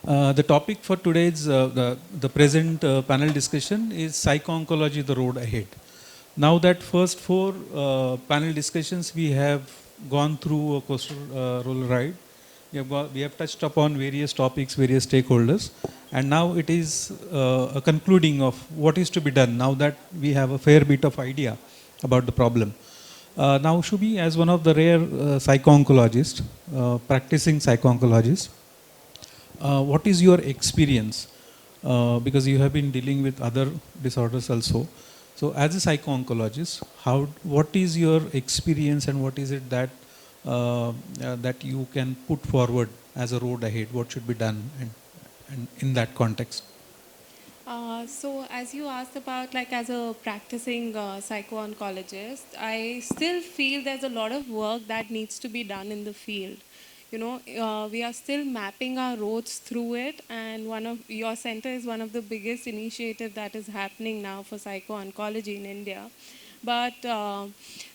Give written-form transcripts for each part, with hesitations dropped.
The topic for today's the present panel discussion is Psycho-oncology, the road ahead. Now that first four panel discussions we have gone through a coastal roller ride. We have touched upon various topics, various stakeholders, and now it is a concluding of what is to be done now that we have a fair bit of idea about the problem. Now Shubhi, as one of the rare psycho-oncologists, practicing psycho-oncologists, what is your experience? Because you have been dealing with other disorders also. So, as a psycho-oncologist, what is your experience and what is it that that you can put forward as a road ahead? What should be done, and in that context? So as you asked about, like, as a practicing psycho-oncologist, I still feel there's a lot of work that needs to be done in the field. We are still mapping our roads through it, and one of your center is one of the biggest initiative that is happening now for psycho-oncology in India. But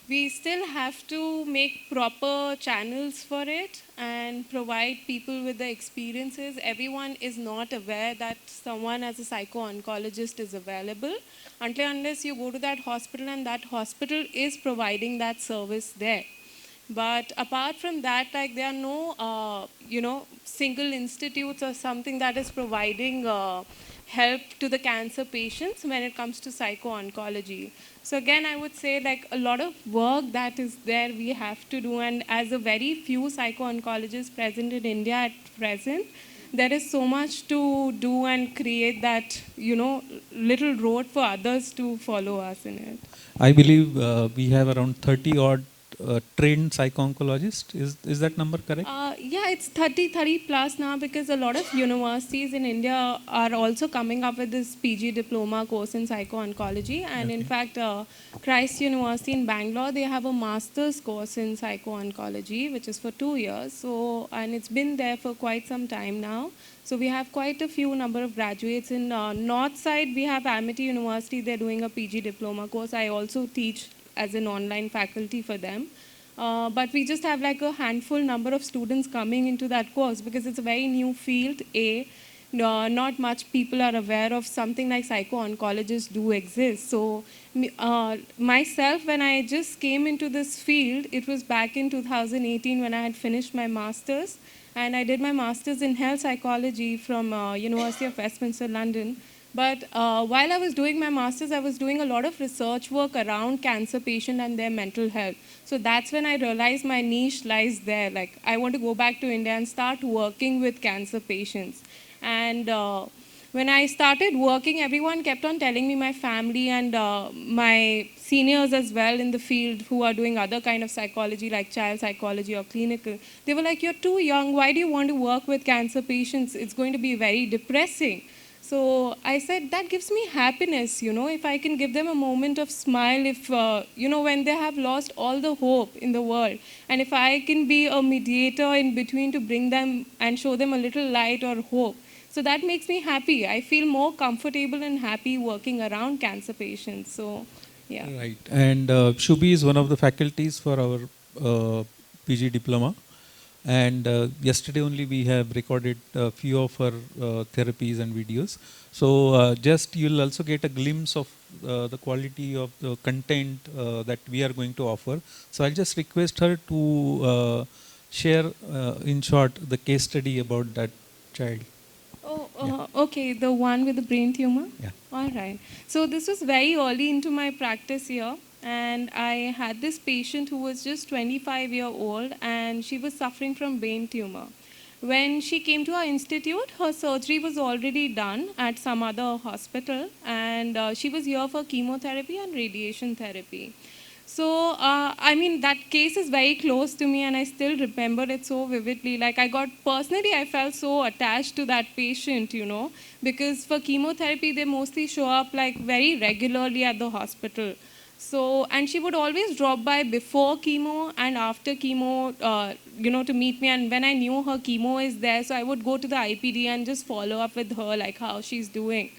we still have to make proper channels for it and provide people with the experiences. Everyone is not aware that someone as a psycho-oncologist is available unless you go to that hospital and that hospital is providing that service there. But apart from that, like, there are no, single institutes or something that is providing help to the cancer patients when it comes to psycho-oncology. So again, I would say, like, a lot of work that is there we have to do. And as a very few psycho-oncologists present in India at present, there is so much to do and create that, little road for others to follow us in it. I believe we have around 30 odd trained psycho-oncologists. Is that number correct? Yeah, it's 30 plus now, because a lot of universities in India are also coming up with this PG diploma course in psycho-oncology. And in fact, Christ University in Bangalore, they have a master's course in psycho-oncology, which is for 2 years. So, and it's been there for quite some time now. So we have quite a few number of graduates. In north side, we have Amity University. They're doing a PG diploma course. I also teach as an online faculty for them. But we just have like a handful number of students coming into that course because it's a very new field. Not much people are aware of something like psycho-oncologists do exist. So myself, when I just came into this field, it was back in 2018 when I had finished my master's. And I did my master's in health psychology from University of Westminster, London. But while I was doing my master's, I was doing a lot of research work around cancer patients and their mental health. So that's when I realized my niche lies there. Like, I want to go back to India and start working with cancer patients. And when I started working, everyone kept on telling me, my family and my seniors as well in the field who are doing other kind of psychology like child psychology or clinical, they were like, you're too young, why do you want to work with cancer patients? It's going to be very depressing. So I said, that gives me happiness, if I can give them a moment of smile, if, when they have lost all the hope in the world. And if I can be a mediator in between to bring them and show them a little light or hope. So that makes me happy. I feel more comfortable and happy working around cancer patients. So, yeah. Right. And Shubhi is one of the faculties for our PG diploma. And yesterday only we have recorded a few of her therapies and videos. So just you'll also get a glimpse of the quality of the content that we are going to offer. So I'll just request her to share in short the case study about that child. Oh, okay, the one with the brain tumor? Yeah. All right. So this was very early into my practice here. And I had this patient who was just 25-year-old, and she was suffering from brain tumor. When she came to our institute, her surgery was already done at some other hospital, and she was here for chemotherapy and radiation therapy. So, that case is very close to me, and I still remember it so vividly. Like, I felt so attached to that patient, because for chemotherapy, they mostly show up like very regularly at the hospital. So, and she would always drop by before chemo and after chemo, to meet me. And when I knew her chemo is there, so I would go to the IPD and just follow up with her, like how she's doing.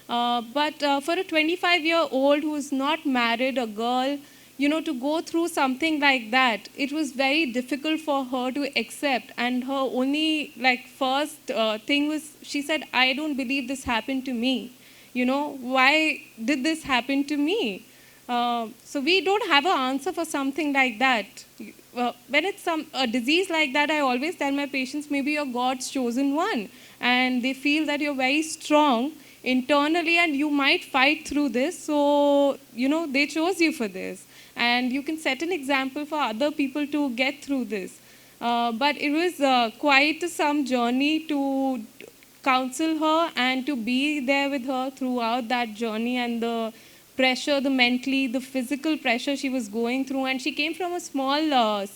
But for a 25-year-old who's not married, a girl, to go through something like that, it was very difficult for her to accept. And her only first thing was, she said, I don't believe this happened to me. Why did this happen to me? So we don't have an answer for something like that. When it's a disease like that, I always tell my patients, maybe you're God's chosen one. And they feel that you're very strong internally and you might fight through this. So, they chose you for this. And you can set an example for other people to get through this. But it was quite some journey to counsel her and to be there with her throughout that journey, and the pressure, the mentally, the physical pressure she was going through. And she came from a small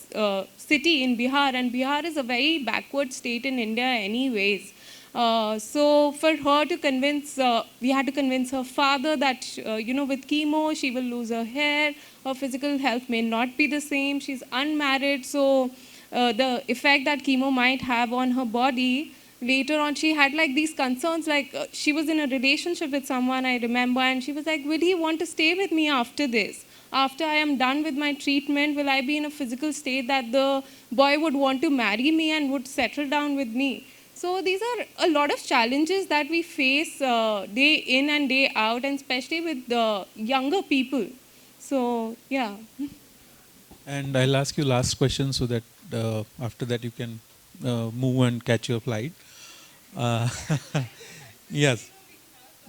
city in Bihar, and Bihar is a very backward state in India anyways. So for her to convince, we had to convince her father that, with chemo, she will lose her hair, her physical health may not be the same, she's unmarried, so the effect that chemo might have on her body. Later on, she had these concerns, she was in a relationship with someone, I remember, and she was like, will he want to stay with me after this? After I am done with my treatment, will I be in a physical state that the boy would want to marry me and would settle down with me? So these are a lot of challenges that we face day in and day out, and especially with the younger people. So, yeah. And I'll ask you last question so that after that you can move and catch your flight. Uh, yes.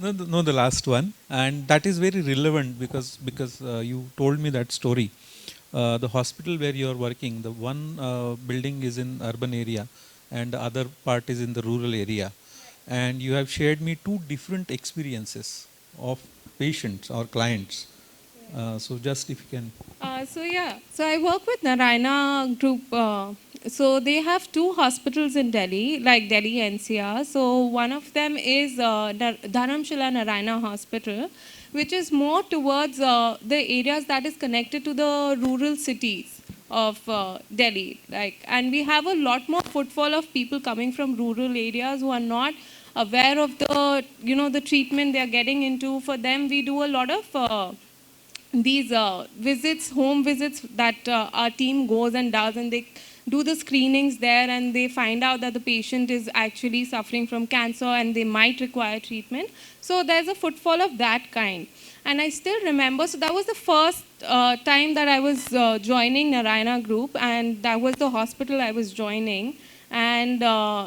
No, the last one, and that is very relevant because you told me that story. The hospital where you are working, the one building is in urban area, and the other part is in the rural area, and you have shared me two different experiences of patients or clients. So just if you can. So I work with Narayana Group. So they have two hospitals in Delhi, like Delhi NCR. So one of them is Dharamshila Narayana Hospital, which is more towards the areas that is connected to the rural cities of Delhi. And we have a lot more footfall of people coming from rural areas who are not aware of the treatment they are getting into. For them, we do a lot of these visits, home visits that our team goes and does, and they do the screenings there, and they find out that the patient is actually suffering from cancer and they might require treatment. So there's a footfall of that kind. And I still remember, so that was the first time that I was joining Narayana Group, and that was the hospital I was joining. And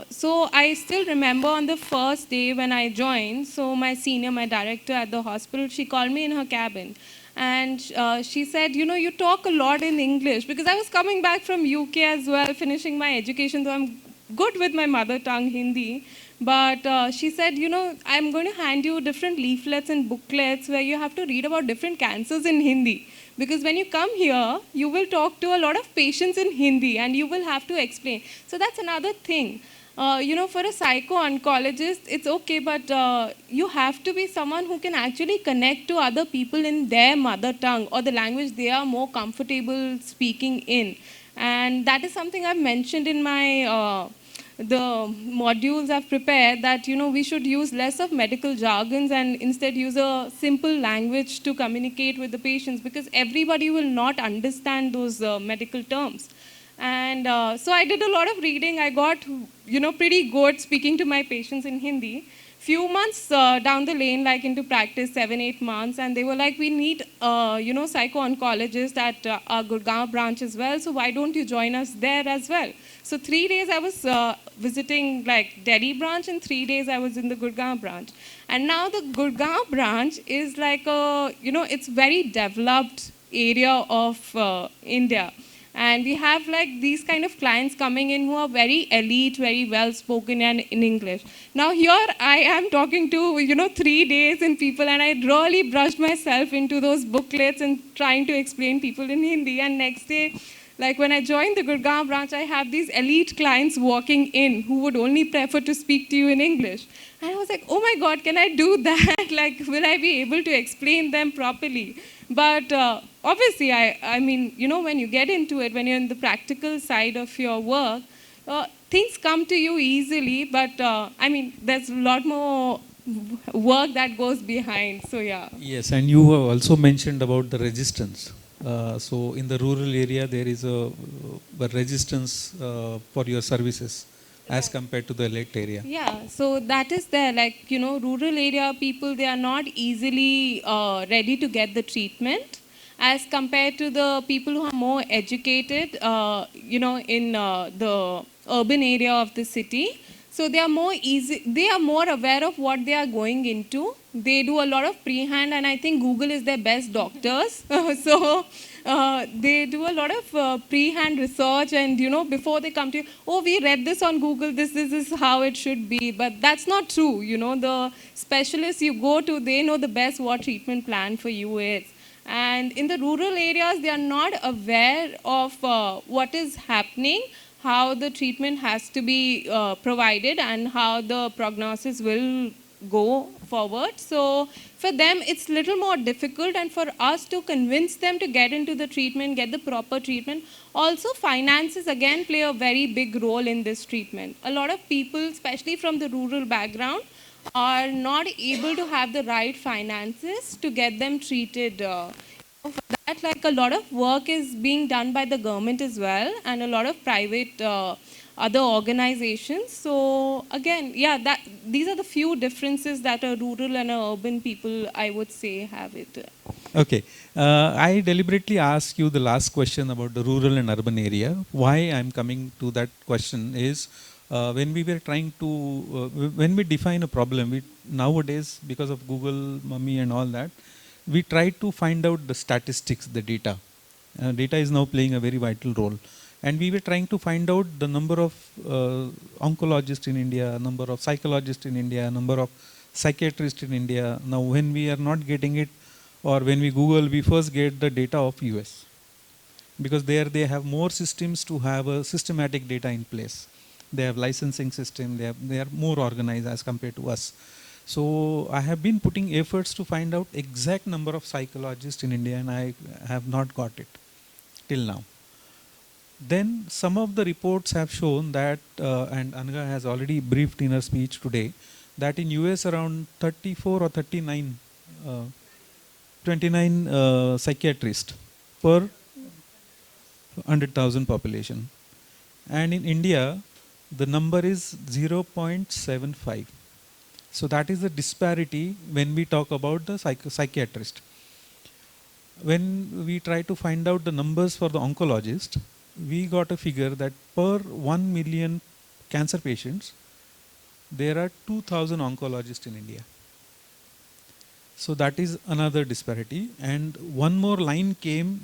so I still remember on the first day when I joined, so my senior, my director at the hospital, she called me in her cabin. And she said, you talk a lot in English, because I was coming back from UK as well, finishing my education, so I'm good with my mother tongue, Hindi. But she said, I'm going to hand you different leaflets and booklets where you have to read about different cancers in Hindi. Because when you come here, you will talk to a lot of patients in Hindi and you will have to explain. So that's another thing. For a psycho-oncologist, it's okay, but you have to be someone who can actually connect to other people in their mother tongue or the language they are more comfortable speaking in. And that is something I've mentioned in my the modules I've prepared, that we should use less of medical jargons and instead use a simple language to communicate with the patients, because everybody will not understand those medical terms. And so I did a lot of reading. I got, pretty good speaking to my patients in Hindi. Few months down the lane, into practice, 7-8 months, and they were like, we need, psycho-oncologists at our Gurgaon branch as well, so why don't you join us there as well? So 3 days I was visiting Delhi branch, and 3 days I was in the Gurgaon branch. And now the Gurgaon branch is it's very developed area of India. And we have these kind of clients coming in who are very elite, very well spoken and in English. Now here I am talking to 3 days in people, and I really brushed myself into those booklets and trying to explain people in Hindi. And next day, when I joined the Gurgaon branch, I have these elite clients walking in who would only prefer to speak to you in English. And I was like, oh my God, can I do that? Will I be able to explain them properly? But obviously, I mean, when you get into it, when you're in the practical side of your work, things come to you easily, but I mean, there's a lot more work that goes behind, so yeah. Yes, and you have also mentioned about the resistance. So in the rural area, there is a resistance for your services as compared to the elite area. Yeah, so that is there. Like, rural area people, they are not easily ready to get the treatment as compared to the people who are more educated, in the urban area of the city. So they are more aware of what they are going into. They do a lot of pre-hand, and I think Google is their best doctors. So they do a lot of pre-hand research, and before they come to you, oh, we read this on Google, this is how it should be. But that's not true. The specialists you go to, they know the best what treatment plan for you is. And in the rural areas, they are not aware of what is happening, how the treatment has to be provided, and how the prognosis will go forward. So for them, it's little more difficult, and for us to convince them to get into the treatment, get the proper treatment. Also, finances again play a very big role in this treatment. A lot of people, especially from the rural background, are not able to have the right finances to get them treated. For that, like, a lot of work is being done by the government as well, and a lot of private other organizations. So again, yeah, these are the few differences that a rural and a urban people, I would say, have it. Okay. I deliberately asked you the last question about the rural and urban area. Why I'm coming to that question is when we were trying to, when we define a problem, nowadays, because of Google, Mummy and all that, we try to find out the statistics, the data. Data is now playing a very vital role. And we were trying to find out the number of oncologists in India, number of psychologists in India, number of psychiatrists in India. Now, when we are not getting it, or when we Google, we first get the data of US. Because there they have more systems to have a systematic data in place. They have licensing system, they are more organized as compared to us. So I have been putting efforts to find out exact number of psychologists in India, and I have not got it till now. Then some of the reports have shown that, and Anga has already briefed in her speech today, that in US around 34 or 39, 29 psychiatrists per 100,000 population. And in India, the number is 0.75. So that is the disparity when we talk about the psychiatrist. When we try to find out the numbers for the oncologist, we got a figure that per 1 million cancer patients, there are 2,000 oncologists in India. So that is another disparity. And one more line came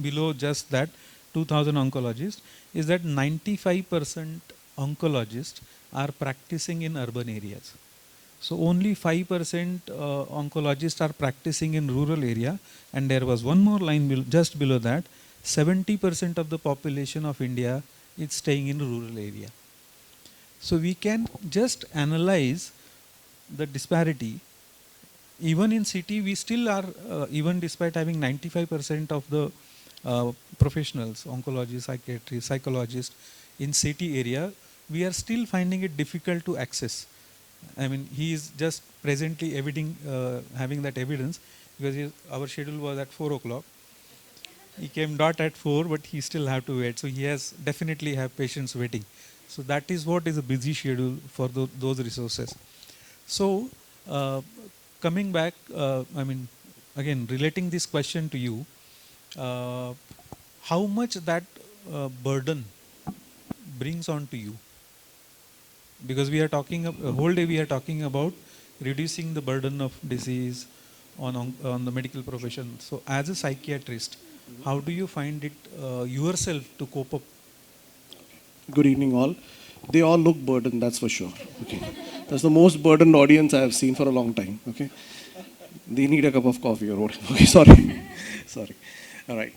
below just that 2,000 oncologists, is that 95% oncologists are practicing in urban areas. So only 5% oncologists are practicing in rural area, and there was one more line just below that, 70% of the population of India is staying in rural area. So we can just analyze the disparity. Even in city, we still are, even despite having 95% of the professionals, oncologists, psychiatrists, psychologists in city area, we are still finding it difficult to access. I mean, he is just presently having that evidence, because our schedule was at 4 o'clock. He came dot at 4, but he still have to wait. So he has definitely have patients waiting. So that is what is a busy schedule for those resources. So coming back, I mean, again, relating this question to you, how much that burden brings on to you? Because we are talking, whole day we are talking about reducing the burden of disease on the medical profession. So as a psychiatrist, how do you find it yourself to cope up? Good evening all. They all look burdened, that's for sure. Okay. That's the most burdened audience I have seen for a long time. Okay. They need a cup of coffee or whatever. Okay, sorry. Sorry. All right.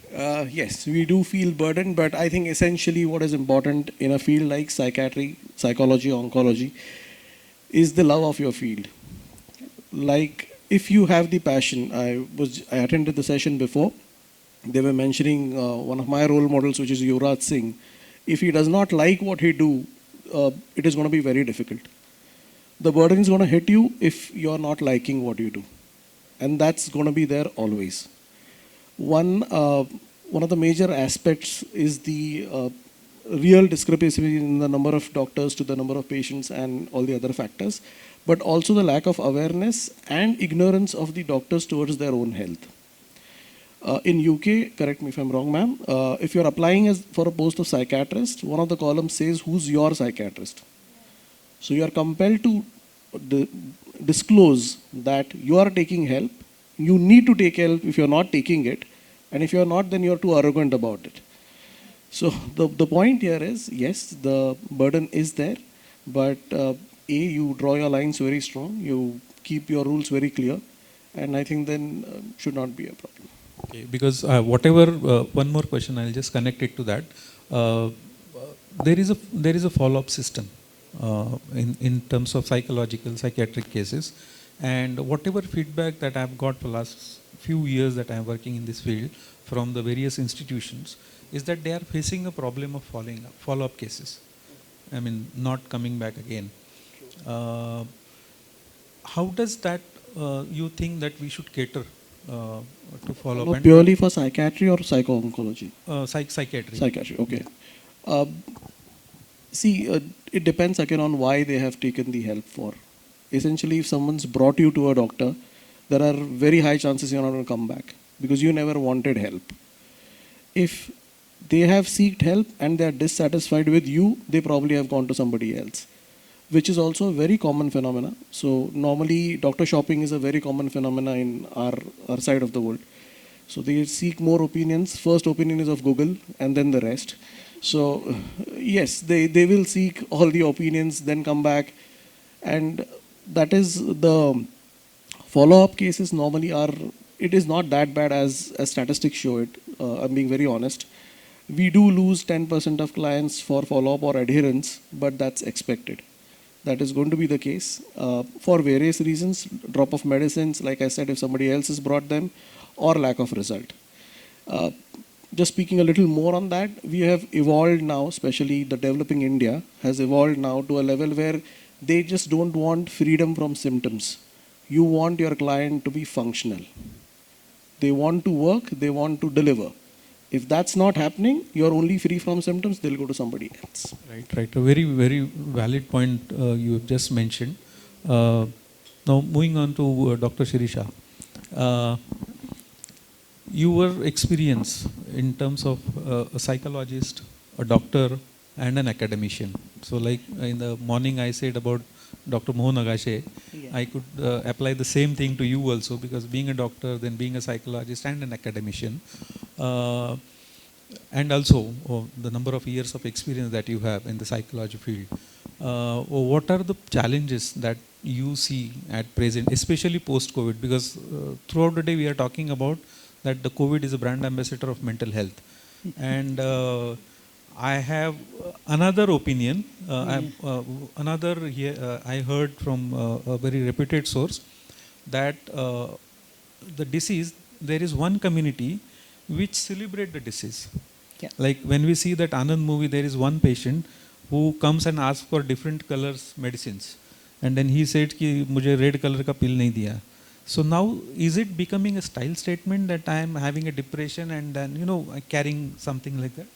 Yes, we do feel burdened, but I think essentially what is important in a field like psychiatry, psychology, oncology is the love of your field. Like, if you have the passion, I attended the session before. They were mentioning one of my role models, which is Yuvraj Singh. If he does not like what he do, it is going to be very difficult. The burden is going to hit you if you're not liking what you do. And that's going to be there always. One of the major aspects is the real discrepancy in the number of doctors to the number of patients and all the other factors, but also the lack of awareness and ignorance of the doctors towards their own health. In UK, correct me if I'm wrong, ma'am, if you're applying for a post of psychiatrist, one of the columns says who's your psychiatrist. So you are compelled to disclose that you are taking help. You need to take help if you're not taking it. And if you're not, then you're too arrogant about it. So the point here is, yes, the burden is there, but you draw your lines very strong, you keep your rules very clear, and I think then should not be a problem. Okay, because one more question, I'll just connect it to that. There is a follow-up system in terms of psychiatric cases, and whatever feedback that I've got for last few years that I'm working in this field from the various institutions is that they are facing a problem of follow-up cases. I mean, not coming back again. How does that you think that we should cater to follow up? Purely for psychiatry or psycho-oncology? Psychiatry. Psychiatry, okay. It depends again on why they have taken the help for. Essentially, if someone's brought you to a doctor, there are very high chances you're not going to come back because you never wanted help. If they have sought help and they are dissatisfied with you, they probably have gone to somebody else, which is also a very common phenomena. So normally doctor shopping is a very common phenomena in our side of the world. So they seek more opinions. First opinion is of Google and then the rest. So yes, they will seek all the opinions, then come back. And that is the follow-up cases normally are, it is not that bad as statistics show it. I'm being very honest. We do lose 10% of clients for follow-up or adherence, but that's expected. That is going to be the case for various reasons, drop of medicines, like I said, if somebody else has brought them, or lack of result. Just speaking a little more on that, we have evolved now, especially the developing India has evolved now to a level where they just don't want freedom from symptoms. You want your client to be functional. They want to work, they want to deliver. If that's not happening, you're only free from symptoms, they'll go to somebody else. Right. A very, very valid point you have just mentioned. Now, moving on to Dr. Shirisha. Your experience in terms of a psychologist, a doctor, and an academician. So like in the morning I said about Dr. Mohan Agashe, yeah. I could apply the same thing to you also, because being a doctor, then being a psychologist and an academician, and also the number of years of experience that you have in the psychology field. What are the challenges that you see at present, especially post-COVID? Because throughout the day we are talking about that the COVID is a brand ambassador of mental health. And I have another opinion. I heard from a very reputed source that the disease, there is one community which celebrate the disease. Yeah. Like when we see that Anand movie, there is one patient who comes and asks for different colors medicines. And then he said कि मुझे red color का pill नहीं दिया. So now, is it becoming a style statement that I am having a depression and then, carrying something like that?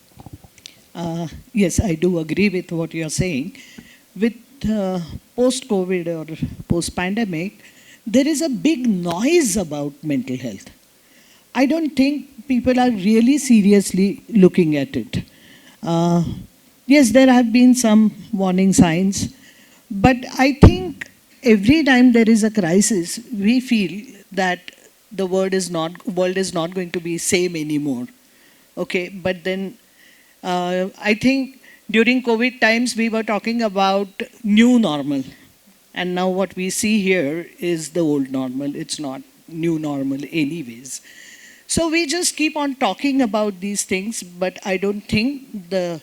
Yes, I do agree with what you are saying. With post-COVID or post-pandemic, there is a big noise about mental health. I don't think people are really seriously looking at it. Yes, there have been some warning signs, but I think every time there is a crisis, we feel that the world is not going to be same anymore. Okay, but then I think during COVID times we were talking about new normal, and now what we see here is the old normal. It's not new normal anyways. So we just keep on talking about these things, but I don't think the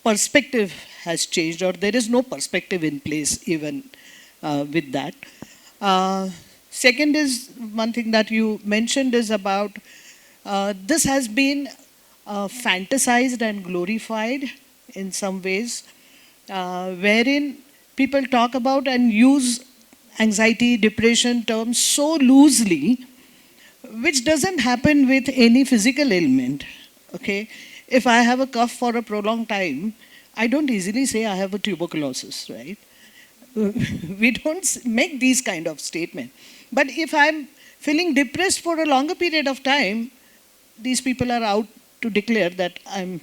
perspective has changed, or there is no perspective in place even with that. Second is, one thing that you mentioned is about this has been fantasized and glorified in some ways, wherein people talk about and use anxiety, depression terms so loosely which doesn't happen with any physical ailment. Okay, if I have a cough for a prolonged time, I don't easily say I have a tuberculosis, right? We don't make these kind of statement. But if I'm feeling depressed for a longer period of time, these people are out to declare that I'm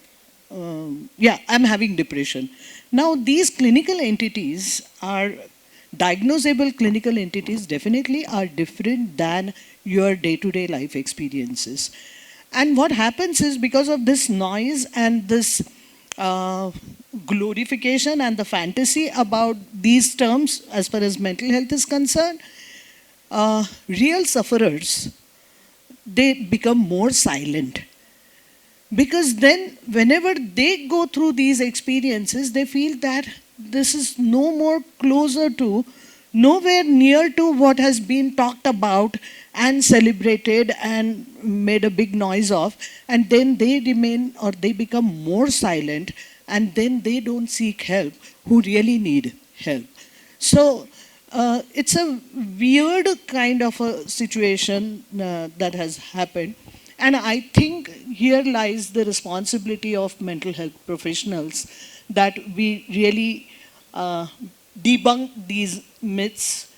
having depression. Now, these clinical entities are diagnosable clinical entities definitely are different than your day-to-day life experiences. And what happens is because of this noise and this glorification and the fantasy about these terms as far as mental health is concerned, real sufferers, they become more silent. Because then whenever they go through these experiences, they feel that this is no more closer to, nowhere near to what has been talked about and celebrated and made a big noise of, and then they remain or they become more silent, and then they don't seek help who really need help. So it's a weird kind of a situation that has happened. And I think here lies the responsibility of mental health professionals that we really debunk these myths.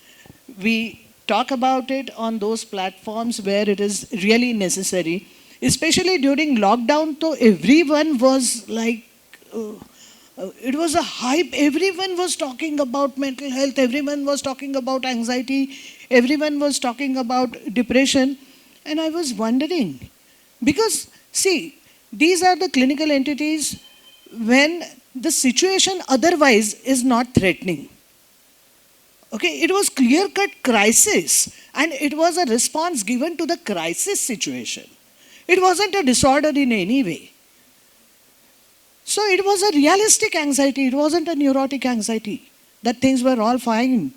We talk about it on those platforms where it is really necessary, especially during lockdown. So everyone was like, it was a hype. Everyone was talking about mental health. Everyone was talking about anxiety. Everyone was talking about depression. And I was wondering, because see, these are the clinical entities when the situation otherwise is not threatening. Okay, it was clear-cut crisis, and it was a response given to the crisis situation. It wasn't a disorder in any way. So it was a realistic anxiety. It wasn't a neurotic anxiety, that things were all fine.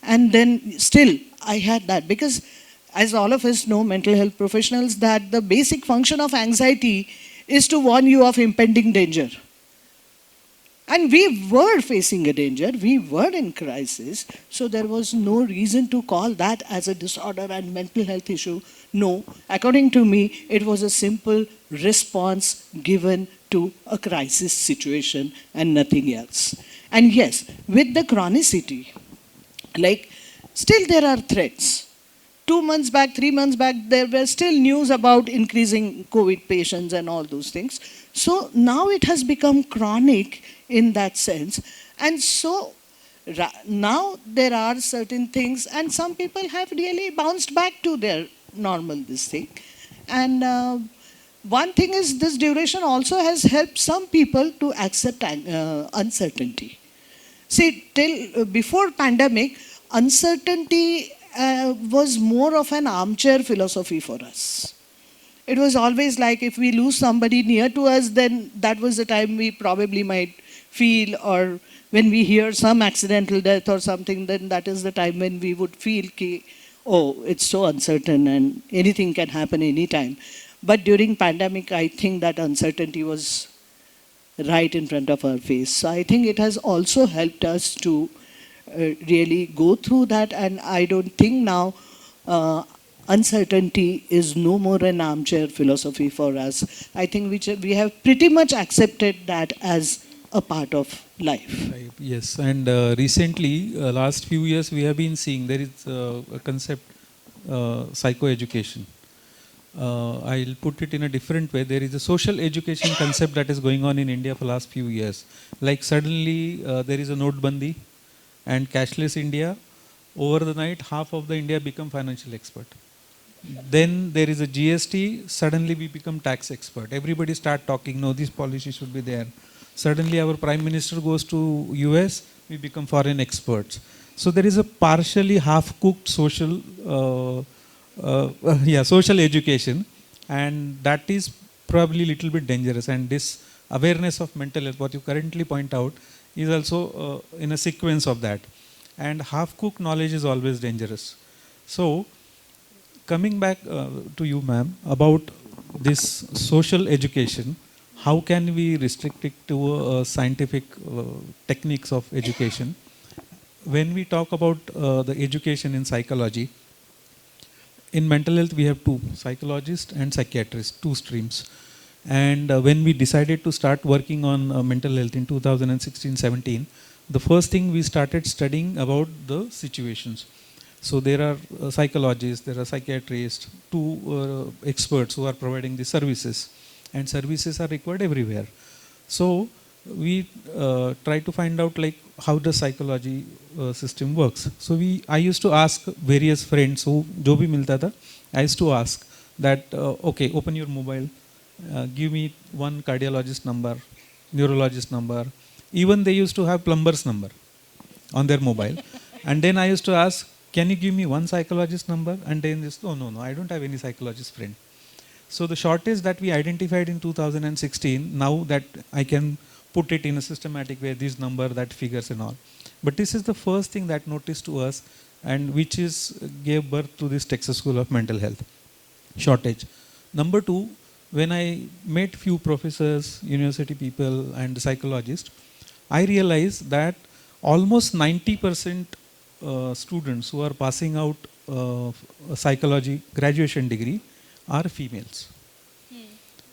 And then still I had that, because as all of us know, mental health professionals, that the basic function of anxiety is to warn you of impending danger. And we were facing a danger, we were in crisis, so there was no reason to call that as a disorder and mental health issue. No, according to me, it was a simple response given to a crisis situation and nothing else. And yes, with the chronicity, like still there are threats. 2 months back, 3 months back, there were still news about increasing COVID patients and all those things. So now it has become chronic in that sense. And so now there are certain things, and some people have really bounced back to their normal this thing. And one thing is, this duration also has helped some people to accept uncertainty. See, till before pandemic, uncertainty was more of an armchair philosophy for us. It was always like, if we lose somebody near to us, then that was the time we probably might feel, or when we hear some accidental death or something, then that is the time when we would feel, oh, it's so uncertain and anything can happen anytime. But during pandemic, I think that uncertainty was right in front of our face. So I think it has also helped us to really go through that, and I don't think now uncertainty is no more an armchair philosophy for us. I think we have pretty much accepted that as a part of life. Right. Yes, and recently, last few years, we have been seeing there is a concept, psychoeducation. I'll put it in a different way. There is a social education concept that is going on in India for last few years. Like suddenly there is a notebandi and cashless India. Over the night, half of the India become financial expert. Then there is a GST, suddenly we become tax expert. Everybody start talking, no, this policy should be there. Suddenly our Prime Minister goes to US, we become foreign experts. So there is a partially half-cooked social social education, and that is probably a little bit dangerous. And this awareness of mental health, what you currently point out, is also in a sequence of that. And half-cooked knowledge is always dangerous. So, coming back to you, ma'am, about this social education, how can we restrict it to scientific techniques of education? When we talk about the education in psychology, in mental health we have two, psychologists and psychiatrists, two streams. And when we decided to start working on mental health in 2016-17, the first thing we started studying about the situations. So there are psychologists, there are psychiatrists, two experts who are providing the services, and services are required everywhere. So we try to find out like how the psychology system works. So I used to ask various friends who jo bhi milta tha, I used to ask that okay, open your mobile, give me one cardiologist number, neurologist number. Even they used to have plumber's number on their mobile. And then I used to ask, can you give me one psychologist number? And then this, oh no, I don't have any psychologist friend. So the shortage that we identified in 2016, now that I can put it in a systematic way, this number, that figures and all. But this is the first thing that noticed to us and which gave birth to this Texas School of Mental Health, shortage. Number two, when I met few professors, university people and psychologists, I realized that almost 90% students who are passing out a psychology graduation degree are females.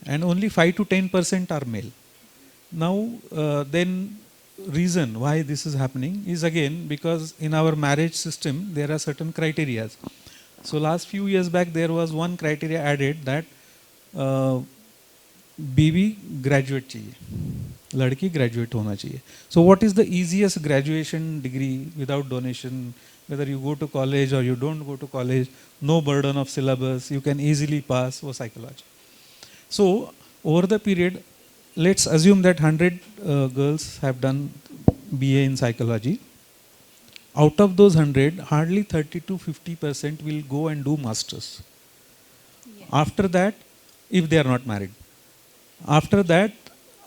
And only 5 to 10% are male. Now, then reason why this is happening is again because in our marriage system there are certain criteria. So last few years back there was one criteria added that बीवी graduate चाहिए, लड़की graduate होना चाहिए. So what is the easiest graduation degree without donation? Whether you go to college or you don't go to college, no burden of syllabus, you can easily pass for psychology. So over the period, let's assume that 100 girls have done BA in psychology. Out of those 100, hardly 30 to 50% will go and do masters. Yeah. After that, if they are not married. After that,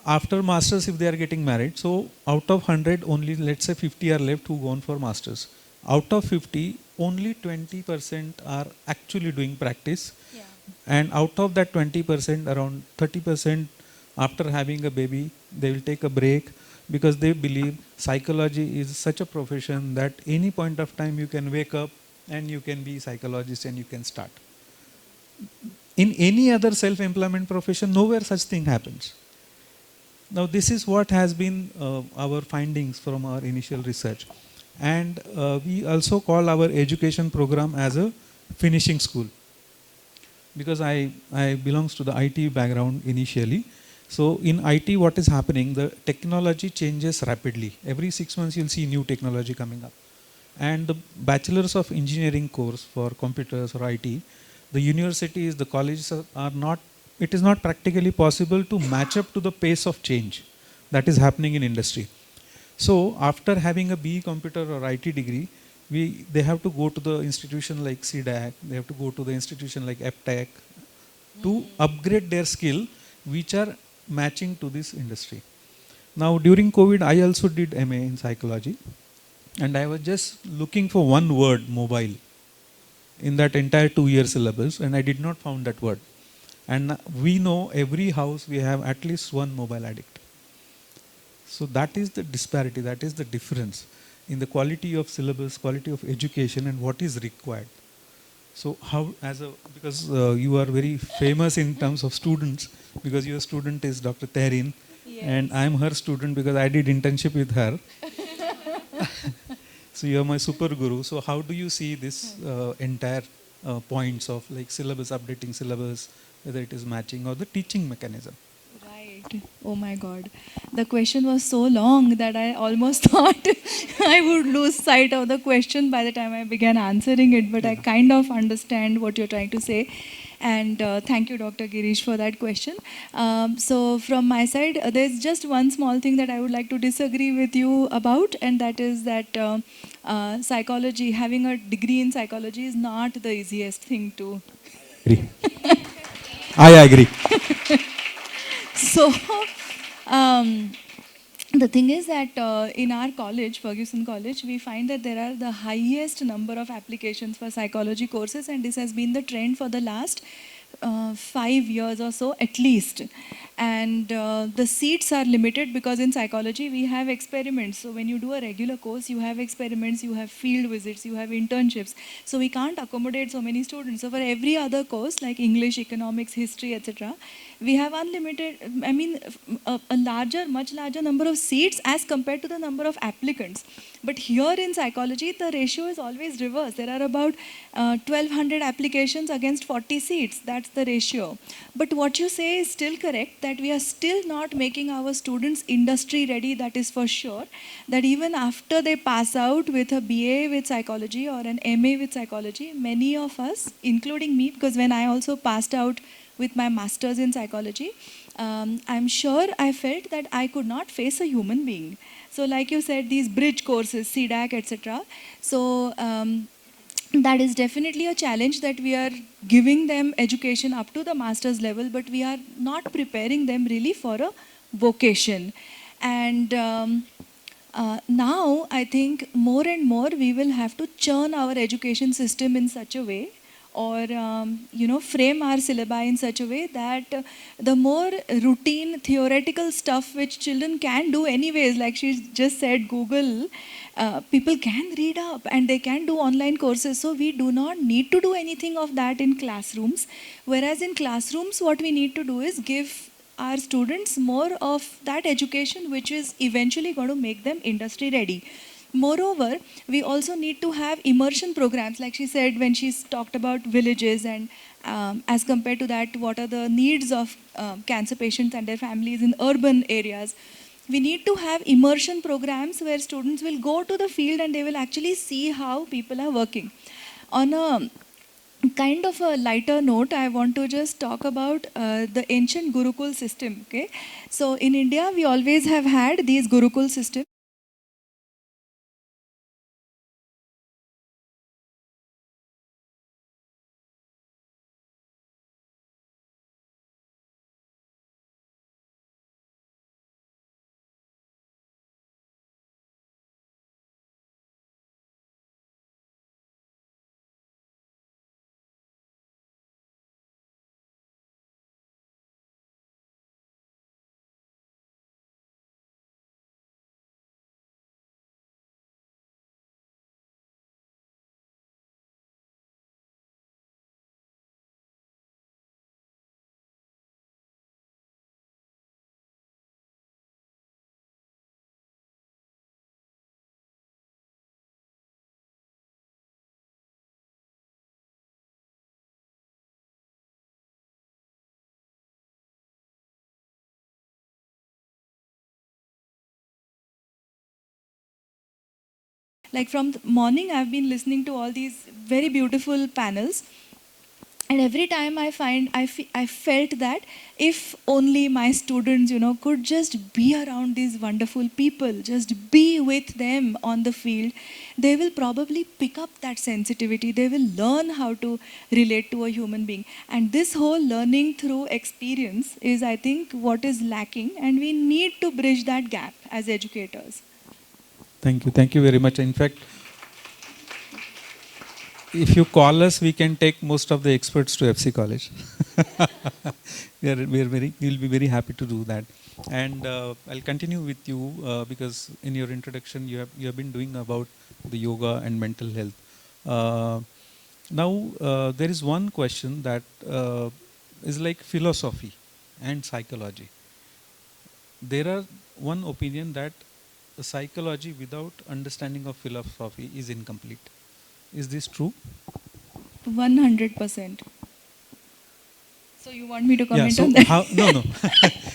after masters, if they are getting married, so out of 100, only let's say 50 are left who go on for masters. Out of 50, only 20% are actually doing practice. Yeah. And out of that 20%, around 30% after having a baby, they will take a break because they believe psychology is such a profession that any point of time you can wake up and you can be a psychologist and you can start. In any other self-employment profession, nowhere such thing happens. Now this is what has been our findings from our initial research. And we also call our education program as a finishing school. Because I belongs to the IT background initially. So in IT what is happening, the technology changes rapidly. Every 6 months you'll see new technology coming up. And the bachelors of engineering course for computers or IT, the universities, the colleges are not, it is not practically possible to match up to the pace of change that is happening in industry. So after having a BE computer or IT degree, they have to go to the institution like CDAC, they have to go to the institution like EPTEC to upgrade their skill which are matching to this industry. Now during COVID, I also did MA in psychology and I was just looking for one word, mobile, in that entire 2-year syllabus, and I did not found that word. And we know every house we have at least one mobile addict. So that is the disparity, that is the difference in the quality of syllabus, quality of education and what is required. So how, because you are very famous in terms of students, because your student is Dr. Tehrin, yes. And I am her student because I did internship with her. So you are my super guru. So how do you see this entire points of like syllabus, updating syllabus, whether it is matching or the teaching mechanism? Right. Oh my God. The question was so long that I almost thought I would lose sight of the question by the time I began answering it. But yeah. I kind of understand what you're trying to say. And thank you, Dr. Girish, for that question. So from my side, there's just one small thing that I would like to disagree with you about, and that is that psychology, having a degree in psychology is not the easiest thing to... I agree. So, the thing is that in our college, Ferguson College, we find that there are the highest number of applications for psychology courses, and this has been the trend for the last 5 years or so at least. And the seats are limited because in psychology we have experiments. So when you do a regular course, you have experiments, you have field visits, you have internships. So we can't accommodate so many students. So for every other course like English, economics, history, etc., we have unlimited, I mean, a larger, much larger number of seats as compared to the number of applicants. But here in psychology, the ratio is always reversed. There are about 1200 applications against 40 seats. That's the ratio. But what you say is still correct, that we are still not making our students industry ready, that is for sure. That even after they pass out with a BA with psychology or an MA with psychology, many of us, including me, because when I also passed out with my master's in psychology, I'm sure I felt that I could not face a human being. So like you said, these bridge courses, CDAC, etc. So that is definitely a challenge, that we are giving them education up to the master's level, but we are not preparing them really for a vocation. And now I think more and more we will have to churn our education system in such a way, or frame our syllabi in such a way that the more routine theoretical stuff which children can do anyways, like she just said, Google, people can read up and they can do online courses. So we do not need to do anything of that in classrooms. Whereas in classrooms, what we need to do is give our students more of that education which is eventually going to make them industry ready. Moreover, we also need to have immersion programs, like she said when she's talked about villages, and as compared to that, what are the needs of cancer patients and their families in urban areas. We need to have immersion programs where students will go to the field and they will actually see how people are working. On a kind of a lighter note, I want to just talk about the ancient Gurukul system. Okay, so in India, we always have had these Gurukul systems. Like from the morning, I've been listening to all these very beautiful panels. And every time I felt that if only my students, could just be around these wonderful people, just be with them on the field, they will probably pick up that sensitivity. They will learn how to relate to a human being. And this whole learning through experience is, I think, what is lacking. And we need to bridge that gap as educators. Thank you. Thank you very much. In fact, if you call us, we can take most of the experts to FC College. We'll be very happy to do that. And I'll continue with you because in your introduction, you have been doing about the yoga and mental health. Now, there is one question that is like philosophy and psychology. There are one opinion that psychology without understanding of philosophy is incomplete. Is this true? 100%. So you want me to comment yeah, so on that? No.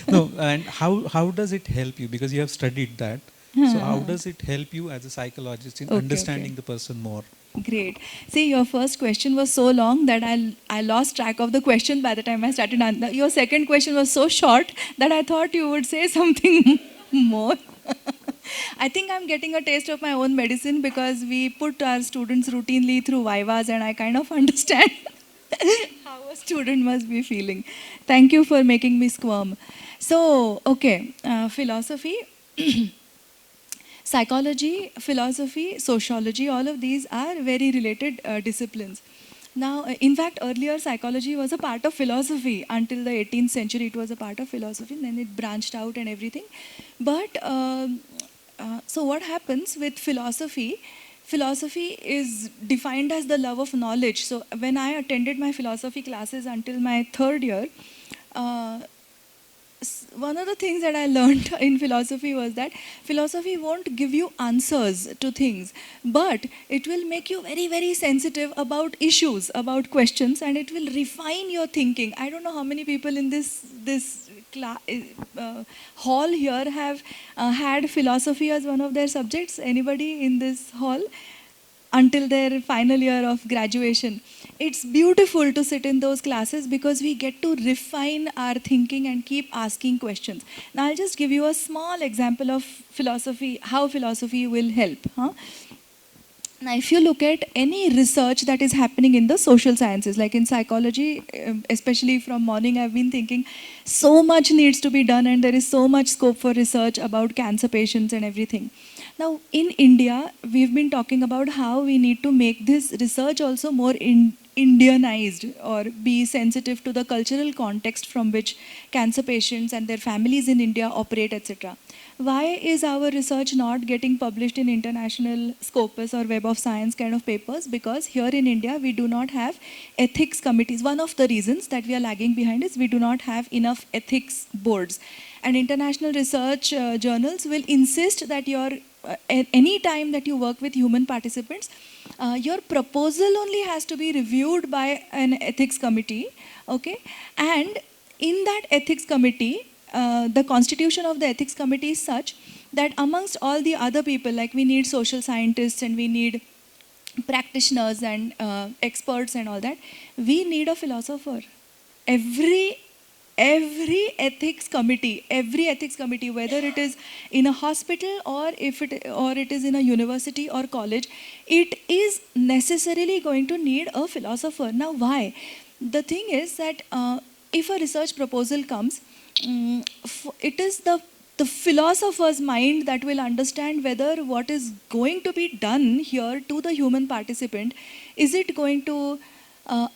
No, and how does it help you? Because you have studied that. So how does it help you as a psychologist in understanding the person more? Great. See, your first question was so long that I lost track of the question by the time I started. Your second question was so short that I thought you would say something more. I think I'm getting a taste of my own medicine because we put our students routinely through vivas and I kind of understand how a student must be feeling. Thank you for making me squirm. So, okay, philosophy, psychology, philosophy, sociology, all of these are very related disciplines. Now, in fact, earlier psychology was a part of philosophy. Until the 18th century, it was a part of philosophy, and then it branched out and everything. But so what happens with philosophy? Philosophy is defined as the love of knowledge. So when I attended my philosophy classes until my third year, uh, one of the things that I learned in philosophy was that philosophy won't give you answers to things, but it will make you very, very sensitive about issues, about questions, and it will refine your thinking. I don't know how many people in this hall here have had philosophy as one of their subjects. Anybody in this hall? Until their final year of graduation. It's beautiful to sit in those classes because we get to refine our thinking and keep asking questions. Now, I'll just give you a small example of philosophy, how philosophy will help. Now, if you look at any research that is happening in the social sciences, like in psychology, especially from morning, I've been thinking so much needs to be done and there is so much scope for research about cancer patients and everything. Now, in India, we've been talking about how we need to make this research also more Indianized or be sensitive to the cultural context from which cancer patients and their families in India operate, etc. Why is our research not getting published in international Scopus or Web of Science kind of papers? Because here in India, we do not have ethics committees. One of the reasons that we are lagging behind is we do not have enough ethics boards. And international research journals will insist that any time that you work with human participants, your proposal only has to be reviewed by an ethics committee, okay? And in that ethics committee, the constitution of the ethics committee is such that amongst all the other people, like we need social scientists and we need practitioners and experts and all that, we need a philosopher. Every ethics committee, whether it is in a hospital or it is in a university or college, it is necessarily going to need a philosopher. Now, why? The thing is that if a research proposal comes, it is the philosopher's mind that will understand whether what is going to be done here to the human participant, is it going to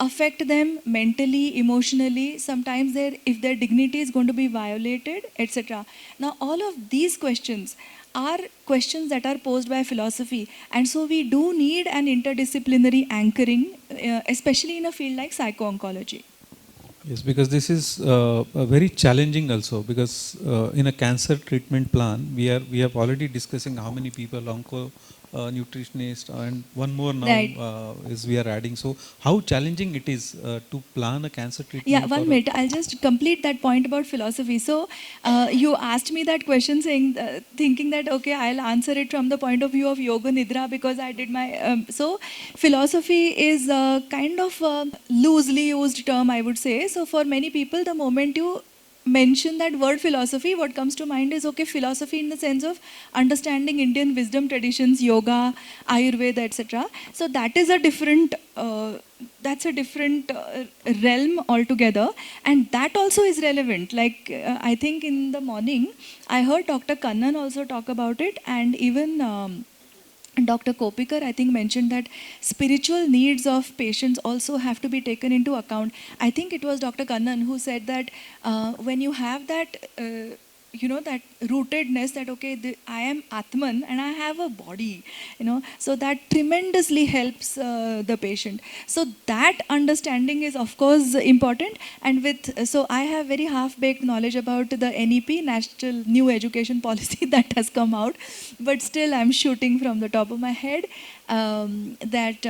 affect them mentally, emotionally, sometimes if their dignity is going to be violated, etc. Now, all of these questions are questions that are posed by philosophy, and so we do need an interdisciplinary anchoring, especially in a field like psycho-oncology. Yes, because this is very challenging also, because in a cancer treatment plan, we have already discussing how many people, onco nutritionist, and one more now Right. is we are adding. So how challenging it is to plan a cancer treatment? Yeah, one minute. I'll just complete that point about philosophy. So, you asked me that question, thinking that okay, I'll answer it from the point of view of yoga nidra because I did my. So, philosophy is a kind of a loosely used term, I would say. So, for many people, the moment you mention that word philosophy, what comes to mind is okay, philosophy in the sense of understanding Indian wisdom traditions, yoga, Ayurveda, etc. So that is a different realm altogether, and that also is relevant. Like I think in the morning, I heard Dr. Kannan also talk about it, and even Dr. Kopikar, I think, mentioned that spiritual needs of patients also have to be taken into account. I think it was Dr. Kannan who said that when you have that, that rootedness that, okay, I am Atman and I have a body, so that tremendously helps the patient. So that understanding is, of course, important. And so I have very half-baked knowledge about the NEP, National New Education Policy, that has come out, but still I'm shooting from the top of my head. That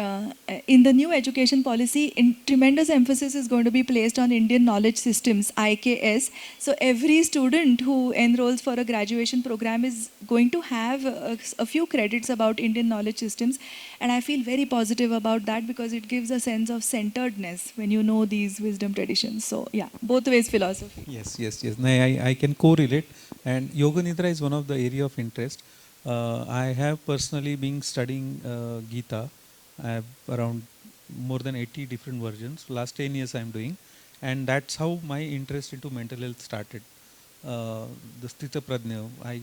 in the new education policy, tremendous emphasis is going to be placed on Indian knowledge systems, IKS. So every student who enrolls for a graduation program is going to have a few credits about Indian knowledge systems. And I feel very positive about that because it gives a sense of centeredness when you know these wisdom traditions. So yeah, both ways philosophy. Yes. No, I can correlate. And Yoga Nidra is one of the area of interest. I have personally been studying Gita. I have around more than 80 different versions. Last 10 years I am doing. And that's how my interest into mental health started. The Sthita Prajna, I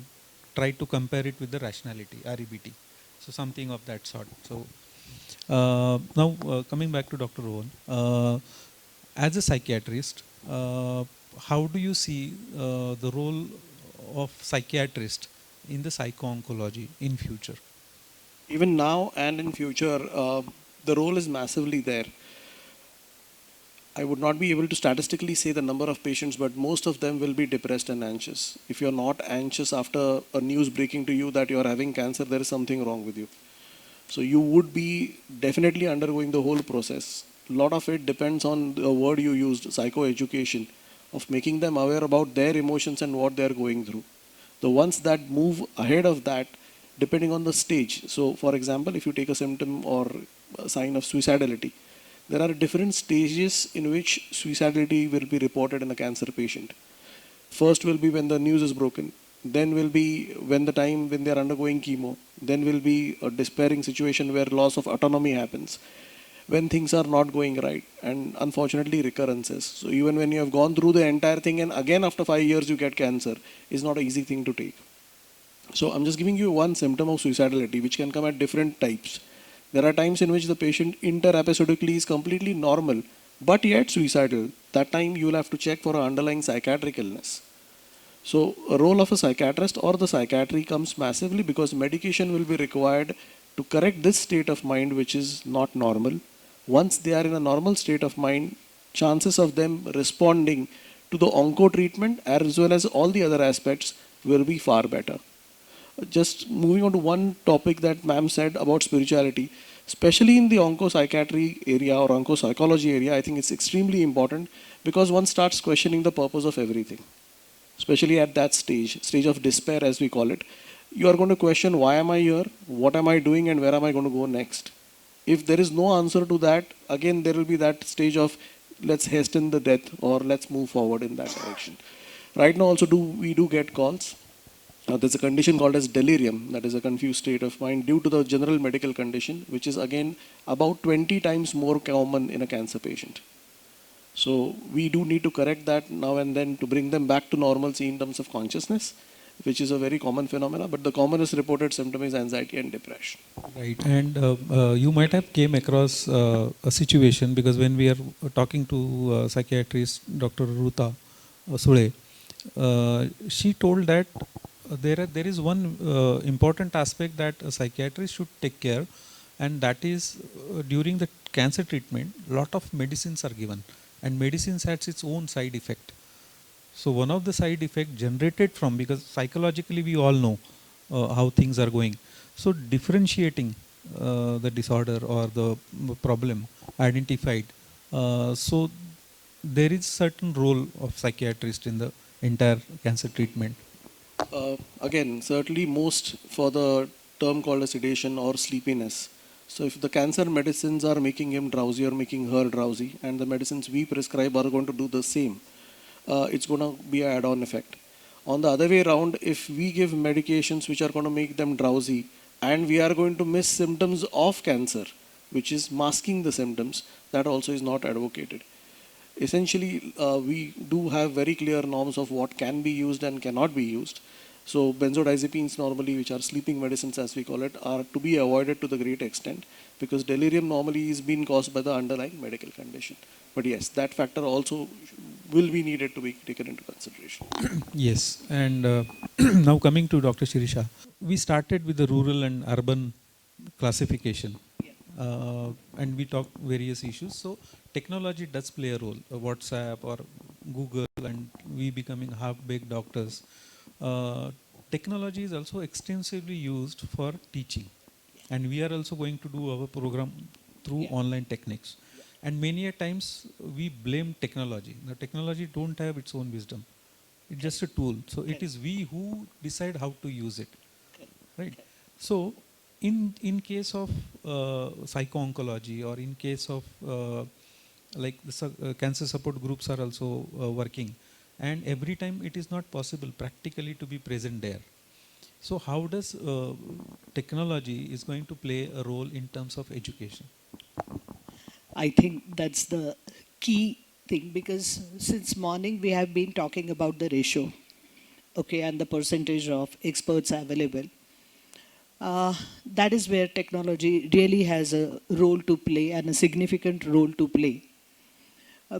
tried to compare it with the rationality, REBT. So something of that sort. So Now, coming back to Dr. Rohan, as a psychiatrist, how do you see the role of psychiatrist in the psycho-oncology in future? Even now and in future, the role is massively there. I would not be able to statistically say the number of patients, but most of them will be depressed and anxious. If you're not anxious after a news breaking to you that you're having cancer, there is something wrong with you. So you would be definitely undergoing the whole process. A lot of it depends on the word you used, psychoeducation, of making them aware about their emotions and what they're going through. The ones that move ahead of that, depending on the stage. So for example, if you take a symptom or a sign of suicidality, there are different stages in which suicidality will be reported in a cancer patient. First will be when the news is broken. Then will be when the time when they are undergoing chemo. Then will be a despairing situation where loss of autonomy happens. When things are not going right, and unfortunately recurrences. So even when you have gone through the entire thing and again after 5 years you get cancer, is not an easy thing to take. So I'm just giving you one symptom of suicidality which can come at different types. There are times in which the patient inter-episodically is completely normal, but yet suicidal. That time you will have to check for an underlying psychiatric illness. So a role of a psychiatrist or the psychiatry comes massively because medication will be required to correct this state of mind which is not normal. Once they are in a normal state of mind, chances of them responding to the onco treatment as well as all the other aspects will be far better. Just moving on to one topic that ma'am said about spirituality, especially in the onco-psychiatry area or onco-psychology area, I think it's extremely important because one starts questioning the purpose of everything. Especially at that stage of despair as we call it, you are going to question why am I here, what am I doing and where am I going to go next. If there is no answer to that, again there will be that stage of let's hasten the death or let's move forward in that direction. Right now also we do get calls. There's a condition called as delirium, that is a confused state of mind due to the general medical condition, which is again about 20 times more common in a cancer patient. So we do need to correct that now and then to bring them back to normalcy in terms of consciousness, which is a very common phenomena, but the commonest reported symptom is anxiety and depression. Right, and you might have came across a situation because when we are talking to psychiatrist Dr. Ruta Sule, she told that there is one important aspect that a psychiatrist should take care, and that is during the cancer treatment, lot of medicines are given, and medicines has its own side effect. So one of the side effect generated from, because psychologically we all know how things are going. So differentiating the disorder or the problem identified. So there is certain role of psychiatrist in the entire cancer treatment. Again, certainly most for the term called as sedation or sleepiness. So if the cancer medicines are making him drowsy or making her drowsy, and the medicines we prescribe are going to do the same, it's going to be an add-on effect. On the other way around, if we give medications which are going to make them drowsy, and we are going to miss symptoms of cancer, which is masking the symptoms, that also is not advocated. Essentially, we do have very clear norms of what can be used and cannot be used. So benzodiazepines normally, which are sleeping medicines as we call it, are to be avoided to the great extent because delirium normally is being caused by the underlying medical condition. But yes, that factor also will be needed to be taken into consideration. Yes, and now coming to Dr. Shirisha, we started with the rural and urban classification, and we talked various issues. So technology does play a role, WhatsApp or Google, and we becoming half-baked doctors. Technology is also extensively used for teaching, and we are also going to do our program through online techniques. And many a times we blame technology. The technology don't have its own wisdom. It's just a tool. So it is we who decide how to use it, right? So in case of psycho-oncology or in case of like the cancer support groups are also working, and every time it is not possible practically to be present there. So how does technology is going to play a role in terms of education? I think that's the key thing because since morning we have been talking about the ratio, okay, and the percentage of experts available. That is where technology really has a role to play and a significant role to play.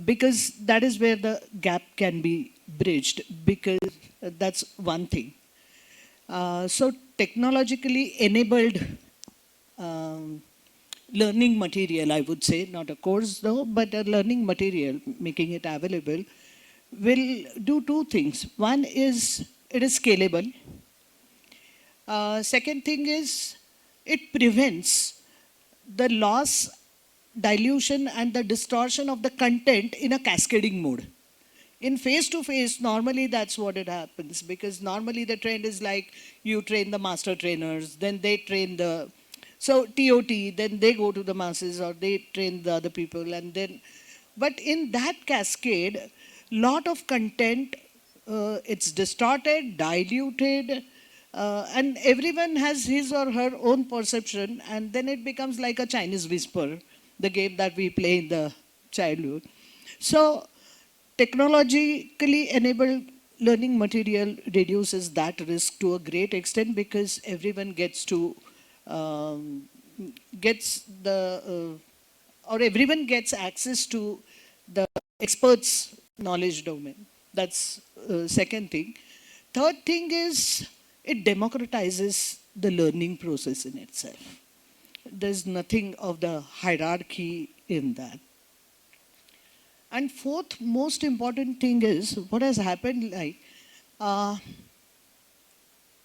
Because that is where the gap can be bridged, because that's one thing. So technologically enabled um, learning material, I would say, not a course though, but a learning material, making it available, will do two things. One is it is scalable. Second thing is it prevents the loss, dilution and the distortion of the content in a cascading mode. In face-to-face, normally that's what it happens, because normally the trend is like you train the master trainers, then they train the, so TOT, then they go to the masses or they train the other people, and then, but in that cascade, lot of content, it's distorted, diluted, and everyone has his or her own perception, and then it becomes like a Chinese whisper, the game that we play in the childhood. So technologically enabled learning material reduces that risk to a great extent, because everyone gets to gets the or everyone gets access to the experts' knowledge domain. That's second thing. Third thing is it democratizes the learning process in itself. There's nothing of the hierarchy in that. And fourth most important thing is what has happened, like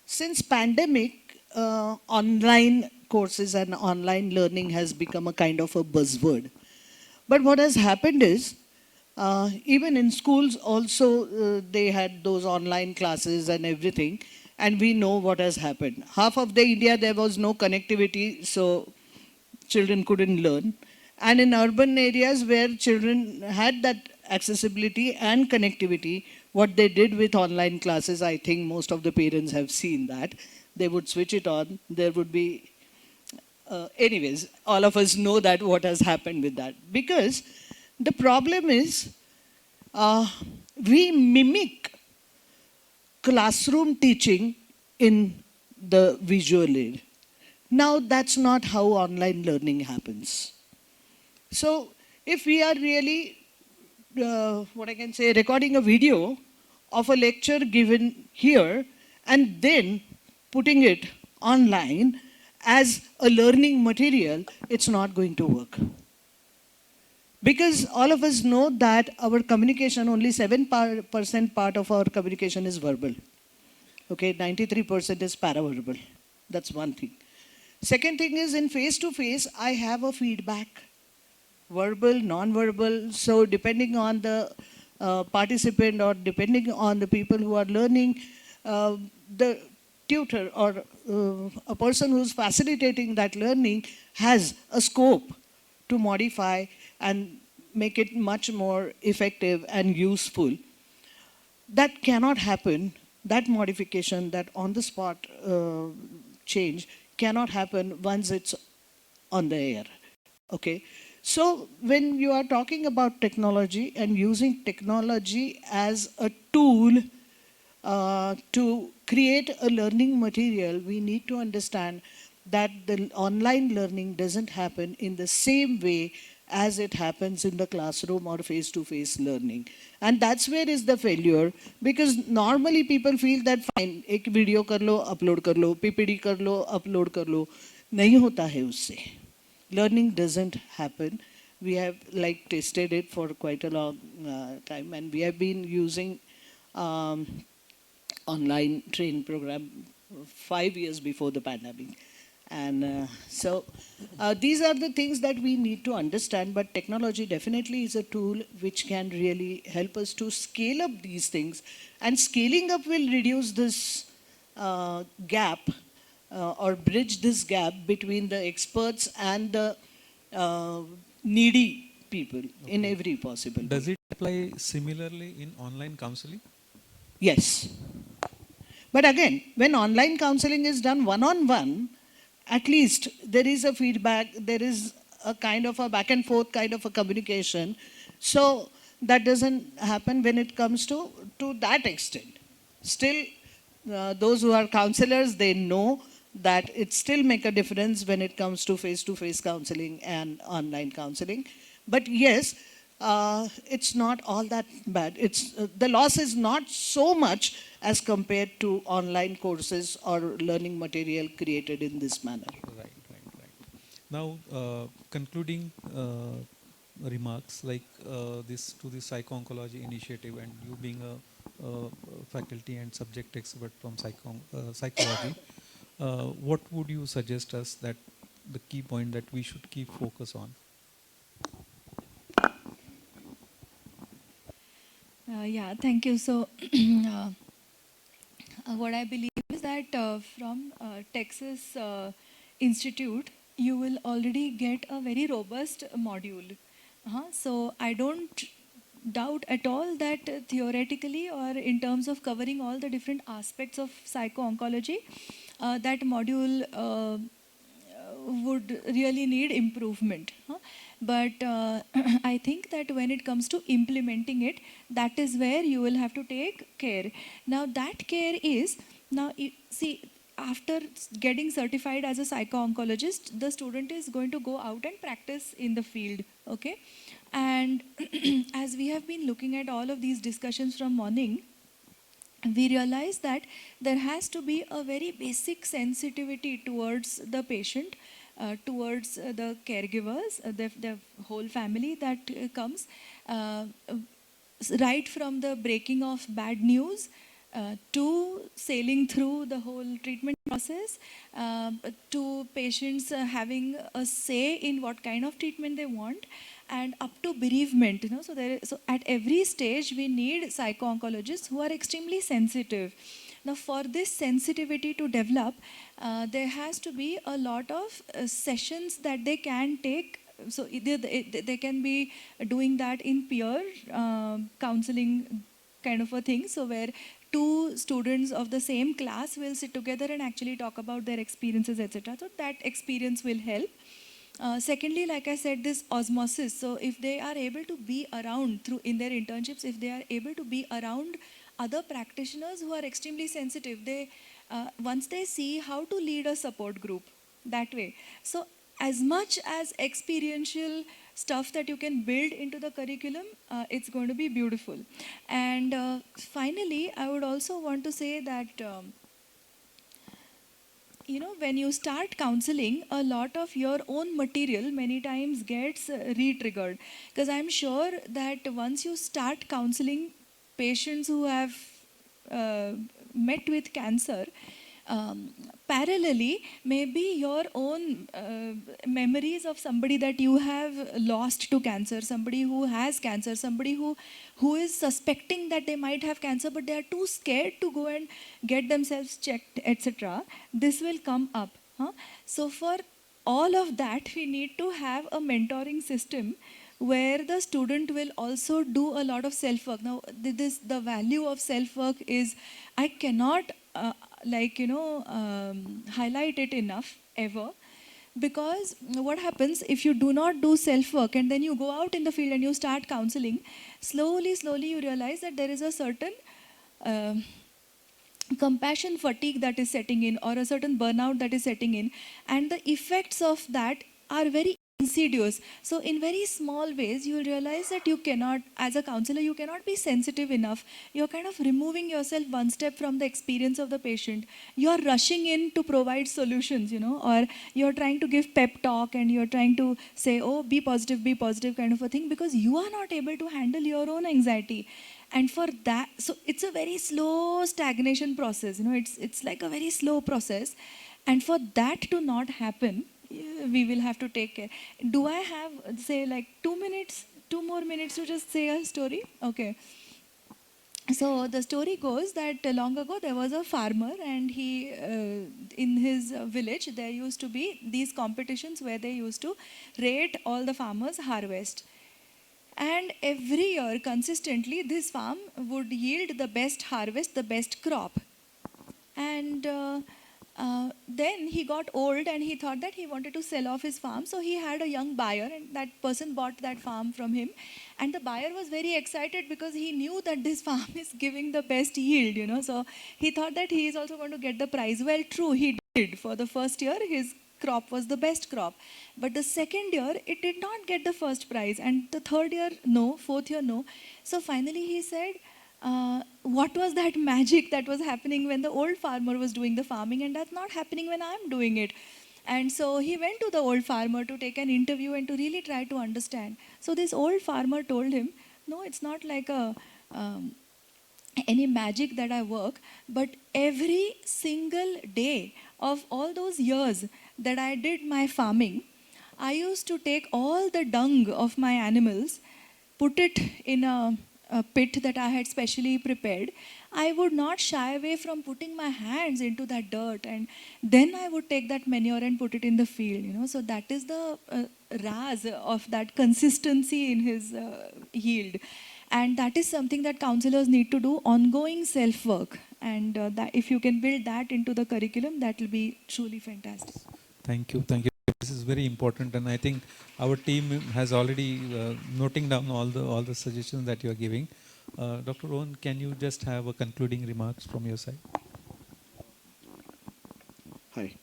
since pandemic, online courses and online learning has become a kind of a buzzword. But what has happened is even in schools also they had those online classes and everything, and we know what has happened. Half of the India there was no connectivity, so children couldn't learn. And in urban areas where children had that accessibility and connectivity, what they did with online classes, I think most of the parents have seen that. They would switch it on. There would be, anyways, all of us know that what has happened with that. Because the problem is we mimic classroom teaching in the visual aid. Now that's not how online learning happens. So if we are really, what I can say, recording a video of a lecture given here and then putting it online as a learning material, it's not going to work. Because all of us know that our communication, only 7% part of our communication is verbal. Okay, 93% is paraverbal. That's one thing. Second thing is in face-to-face, I have a feedback. Verbal, non-verbal, so depending on the participant or depending on the people who are learning, the tutor or a person who's facilitating that learning has a scope to modify and make it much more effective and useful. That cannot happen, that modification, that on-the-spot change cannot happen once it's on the air, okay? So when you are talking about technology and using technology as a tool to create a learning material, we need to understand that the online learning doesn't happen in the same way as it happens in the classroom or face-to-face learning. And that's where is the failure, because normally people feel that fine, एक video कर लो, upload कर लो, PPT कर लो, upload कर लो, नहीं होता है उससे. Learning doesn't happen. We have like tested it for quite a long time, and we have been using online training program 5 years before the pandemic. And so these are the things that we need to understand, but technology definitely is a tool which can really help us to scale up these things. And scaling up will reduce this gap or bridge this gap between the experts and the needy people in every possible way. Does it apply similarly in online counseling? Yes. But again, when online counseling is done one-on-one, at least there is a feedback, there is a kind of a back and forth kind of a communication. So that doesn't happen when it comes to that extent. Still, those who are counselors, they know that it still make a difference when it comes to face-to-face counseling and online counseling. But yes, it's not all that bad. It's the loss is not so much as compared to online courses or learning material created in this manner. Right. Now, concluding remarks like this to the Psycho-oncology initiative, and you being a faculty and subject expert from psychology, what would you suggest us that the key point that we should keep focus on? Yeah, thank you. So, what I believe is that from Texas Institute, you will already get a very robust module. So, I don't doubt at all that theoretically or in terms of covering all the different aspects of psycho-oncology, that module would really need improvement. But I think that when it comes to implementing it, that is where you will have to take care. Now, that care is, now, see, after getting certified as a psycho-oncologist, the student is going to go out and practice in the field, okay? And as we have been looking at all of these discussions from morning, we realize that there has to be a very basic sensitivity towards the patient, towards the caregivers, the whole family that comes, right from the breaking of bad news to sailing through the whole treatment process, to patients having a say in what kind of treatment they want, and up to bereavement. So at every stage we need psycho-oncologists who are extremely sensitive. Now, for this sensitivity to develop, there has to be a lot of sessions that they can take. So either they can be doing that in peer counseling kind of a thing, so where two students of the same class will sit together and actually talk about their experiences, etc. So that experience will help. Secondly, like I said, this osmosis. So if they are able to be around through in their internships, if they are able to be around other practitioners who are extremely sensitive, they once they see how to lead a support group that way. So as much as experiential stuff that you can build into the curriculum, it's going to be beautiful. And finally, I would also want to say that when you start counseling, a lot of your own material many times gets re-triggered, because I'm sure that once you start counseling patients who have met with cancer, parallelly, maybe your own memories of somebody that you have lost to cancer, somebody who has cancer, somebody who is suspecting that they might have cancer, but they are too scared to go and get themselves checked, etc. This will come up. So for all of that, we need to have a mentoring system where the student will also do a lot of self-work. Now, the value of self-work is, I cannot highlight it enough ever, because what happens if you do not do self-work and then you go out in the field and you start counseling, slowly you realize that there is a certain compassion fatigue that is setting in, or a certain burnout that is setting in, and the effects of that are very insidious. So in very small ways, you will realize that you cannot, as a counselor, you cannot be sensitive enough. You're kind of removing yourself one step from the experience of the patient. You're rushing in to provide solutions, or you're trying to give pep talk and you're trying to say, oh, be positive kind of a thing, because you are not able to handle your own anxiety. And for that, so it's a very slow stagnation process. It's like a very slow process. And for that to not happen, we will have to take care. Do I have, say, like 2 more minutes to just say a story? Okay. So the story goes that long ago there was a farmer, and he, in his village, there used to be these competitions where they used to rate all the farmers' harvest. And every year, consistently, this farm would yield the best harvest, the best crop. And then he got old and he thought that he wanted to sell off his farm. So he had a young buyer, and that person bought that farm from him. And the buyer was very excited because he knew that this farm is giving the best yield, So he thought that he is also going to get the prize. Well, true, he did. For the first year, his crop was the best crop. But the second year, it did not get the first prize. And the third year, no. Fourth year, no. So finally he said, what was that magic that was happening when the old farmer was doing the farming, and that's not happening when I'm doing it. And so he went to the old farmer to take an interview and to really try to understand. So this old farmer told him, no, it's not like any magic that I work, but every single day of all those years that I did my farming, I used to take all the dung of my animals, put it in a pit that I had specially prepared. I would not shy away from putting my hands into that dirt, and then I would take that manure and put it in the field. So that is the raz of that consistency in his yield. And that is something that counselors need to do, ongoing self-work. And that if you can build that into the curriculum, that will be truly fantastic. Thank you. Thank you. This is very important, and I think our team has already noting down all the suggestions that you are giving. Dr. Rohan, can you just have a concluding remarks from your side? Hi.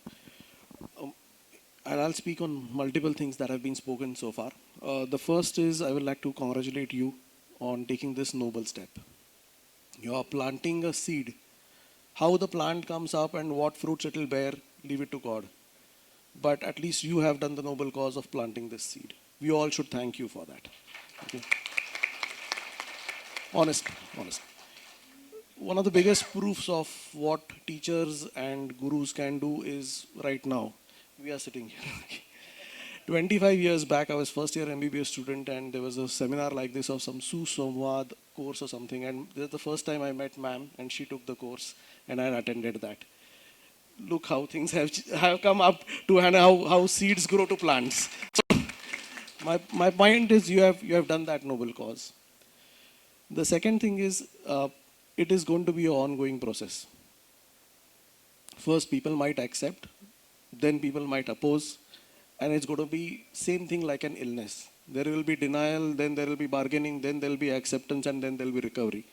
And I'll speak on multiple things that have been spoken so far. The first is I would like to congratulate you on taking this noble step. You are planting a seed. How the plant comes up and what fruits it will bear, leave it to God. But at least you have done the noble cause of planting this seed. We all should thank you for that. Okay. Honest. One of the biggest proofs of what teachers and gurus can do is right now. We are sitting here. 25 years back, I was first year MBBS student, and there was a seminar like this of some Susomvad course or something. And this is the first time I met ma'am, and she took the course, and I attended that. Look how things have come up to, and how seeds grow to plants. So my point is you have done that noble cause. The second thing is it is going to be an ongoing process. First, people might accept, then people might oppose, and it's going to be same thing like an illness. There will be denial, then there will be bargaining, then there will be acceptance, and then there will be recovery.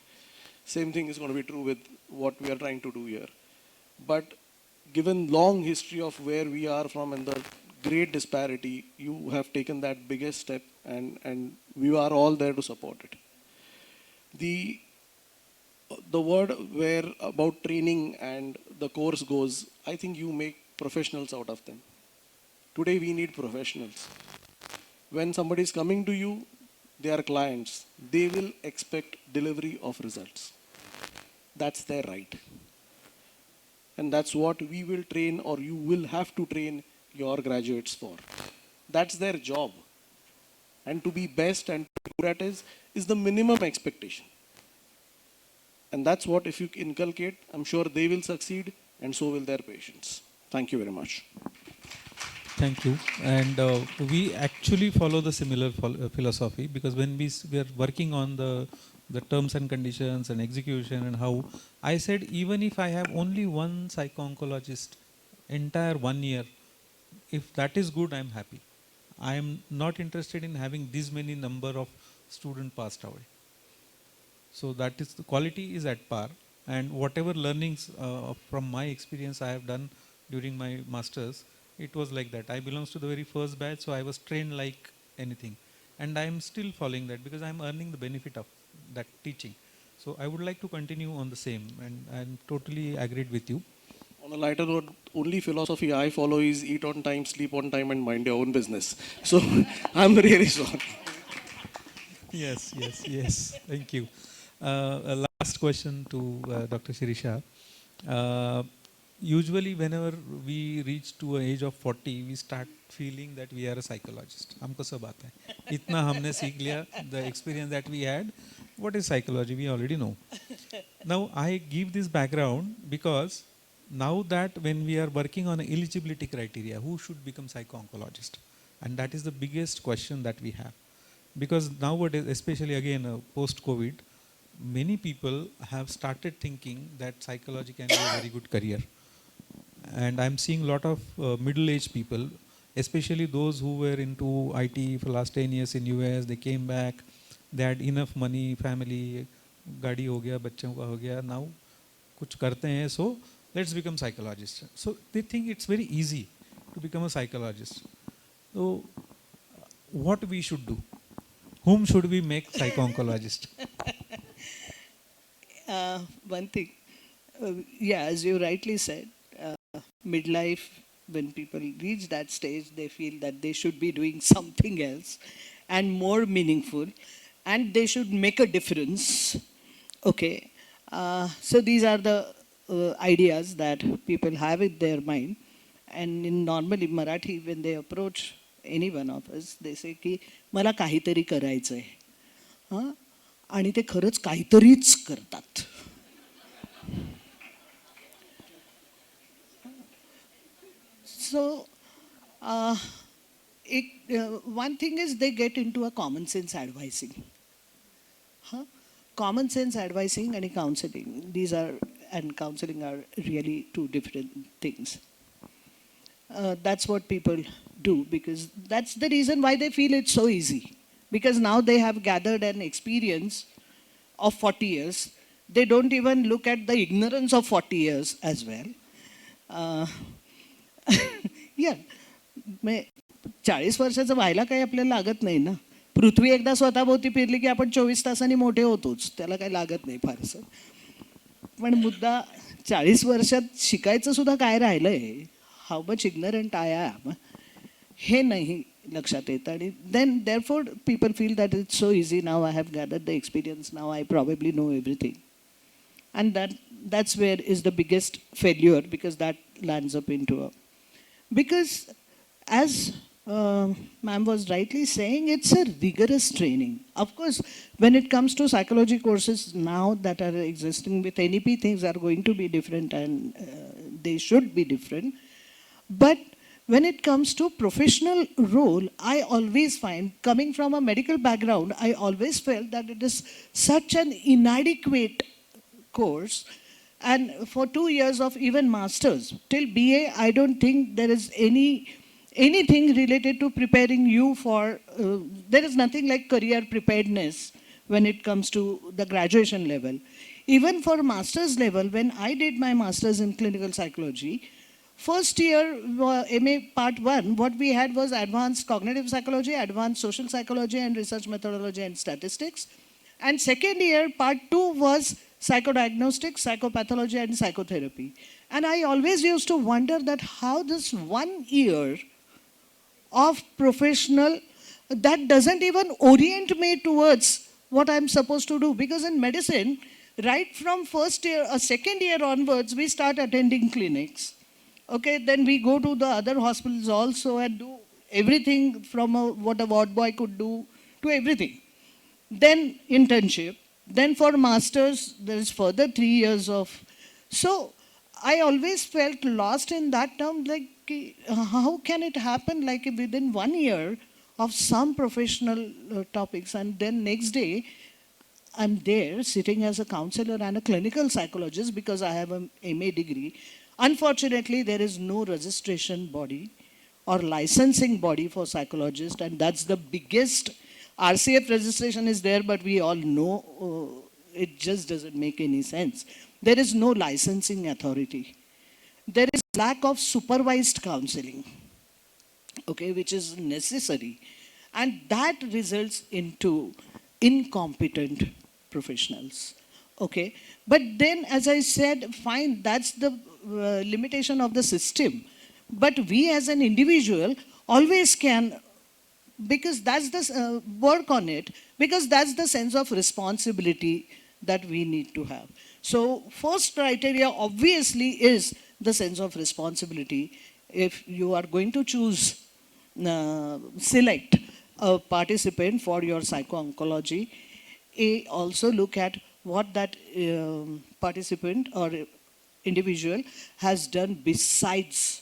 Same thing is going to be true with what we are trying to do here. But given long history of where we are from and the great disparity, you have taken that biggest step, and we are all there to support it. The word where about training and the course goes, I think you make professionals out of them. Today we need professionals. When somebody is coming to you, they are clients. They will expect delivery of results. That's their right. And that's what we will train, or you will have to train your graduates for. That's their job. And to be best and to be good at is the minimum expectation. And that's what, if you inculcate, I'm sure they will succeed, and so will their patients. Thank you very much. Thank you. And we actually follow the similar philosophy, because when we are working on the terms and conditions and execution and how, I said even if I have only one psycho-oncologist entire 1 year, if that is good, I am happy. I am not interested in having this many number of students passed away. So that is, the quality is at par, and whatever learnings from my experience I have done during my masters, it was like that. I belongs to the very first batch, so I was trained like anything, and I am still following that because I am earning the benefit of that teaching. So I would like to continue on the same, and I am totally agreed with you. On a lighter note, only philosophy I follow is eat on time, sleep on time, and mind your own business. So I'm really sorry. Yes. Thank you. A last question to Dr. Shirisha. Usually whenever we reach to an age of 40, we start feeling that we are a psychologist. हमको सब आता है. इतना हमने सीख लिया, the experience that we had. What is psychology? We already know. Now I give this background because now that when we are working on eligibility criteria, who should become psycho-oncologist? And that is the biggest question that we have. Because nowadays, especially again post-COVID, many people have started thinking that psychology can be a very good career. And I'm seeing a lot of middle-aged people, especially those who were into IT for last 10 years in US, they came back, they had enough money, family, गाड़ी हो गया, बच्चों का हो गया, now कुछ करते हैं, so let's become psychologists. So they think it's very easy to become a psychologist. So what we should do? Whom should we make psycho-oncologist? One thing, yeah, as you rightly said, midlife, when people reach that stage, they feel that they should be doing something else and more meaningful, and they should make a difference. Okay, so these are the ideas that people have in their mind, and in normally Marathi, when they approach any one of us, they say की मला काहीतरी करायचंय, हां, आणि ते खरंच काहीतरीच करतात. So, one thing is they get into a common sense advising. Huh? Common sense advising and counseling, and counseling are really two different things. That's what people do, because that's the reason why they feel it's so easy. Because now they have gathered an experience of 40 years. They don't even look at the ignorance of 40 years as well. या 40 वर्षाचं व्हायला काही आपल्याला लागत नाही ना. पृथ्वी एकदा स्वतःभोवती फिरली की आपण 24 तासांनी मोठे होतोच, त्याला काही लागत नाही फारसं. पण मुद्दा 40 वर्षात शिकायचं सुद्धा काय राहिलंय, हाऊ मच इग्नरंट आय एम, हे नाही लक्षात येतं. आणि then therefore people feel that it's so easy, now I have gathered the experience, now I probably know everything. And that's where is the biggest failure, because that lands up into a... Because as ma'am was rightly saying, it's a rigorous training. Of course, when it comes to psychology courses now that are existing with NEP, things are going to be different, and they should be different. But when it comes to professional role, I always find, coming from a medical background, I always felt that it is such an inadequate course. And for 2 years of even masters till BA, I don't think there is anything related to preparing you for there is nothing like career preparedness when it comes to the graduation level. Even for master's level, when I did my master's in clinical psychology, first year MA part 1, what we had was advanced cognitive psychology, advanced social psychology, and research methodology and statistics. And second year, part 2 was psychodiagnostics, psychopathology, and psychotherapy. And I always used to wonder that how this 1 year of professional, that doesn't even orient me towards what I'm supposed to do. Because in medicine, right from first year or second year onwards, we start attending clinics. Okay, then we go to the other hospitals also and do everything from what a ward boy could do to everything. Then internship. Then for masters, there is further 3 years of... So I always felt lost in that term, like how can it happen like within 1 year of some professional topics, and then next day I'm there sitting as a counselor and a clinical psychologist because I have an MA degree. Unfortunately, there is no registration body or licensing body for psychologists, and that's the biggest... RCF registration is there, but we all know it just doesn't make any sense. There is no licensing authority. There is lack of supervised counseling, okay, which is necessary. And that results into incompetent professionals, okay. But then, as I said, fine, that's the limitation of the system. But we as an individual always can, because that's the work on it, because that's the sense of responsibility that we need to have. So first criteria obviously is the sense of responsibility. If you are going to choose, select a participant for your psycho-oncology, also look at what that participant or individual has done besides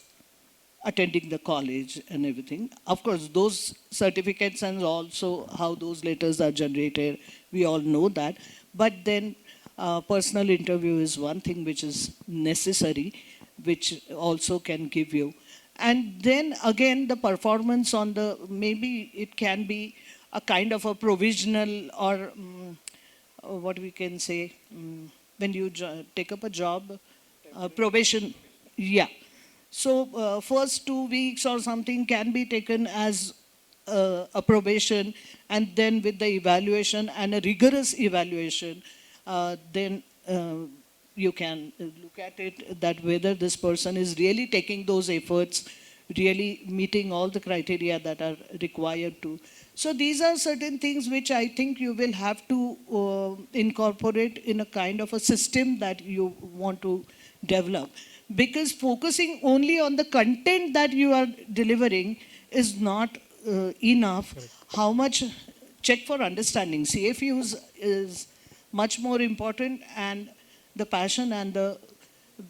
attending the college and everything. Of course, those certificates and also how those letters are generated, we all know that. But then personal interview is one thing which is necessary, which also can give you. And then again, the performance on the, maybe it can be a kind of a provisional or what we can say, when you take up a job, probation, yeah. So first 2 weeks or something can be taken as a probation, and then with the evaluation and a rigorous evaluation, then you can look at it that whether this person is really taking those efforts, really meeting all the criteria that are required to. So these are certain things which I think you will have to incorporate in a kind of a system that you want to develop. Because focusing only on the content that you are delivering is not enough. Correct. How much check for understanding? CFUs is much more important, and the passion and the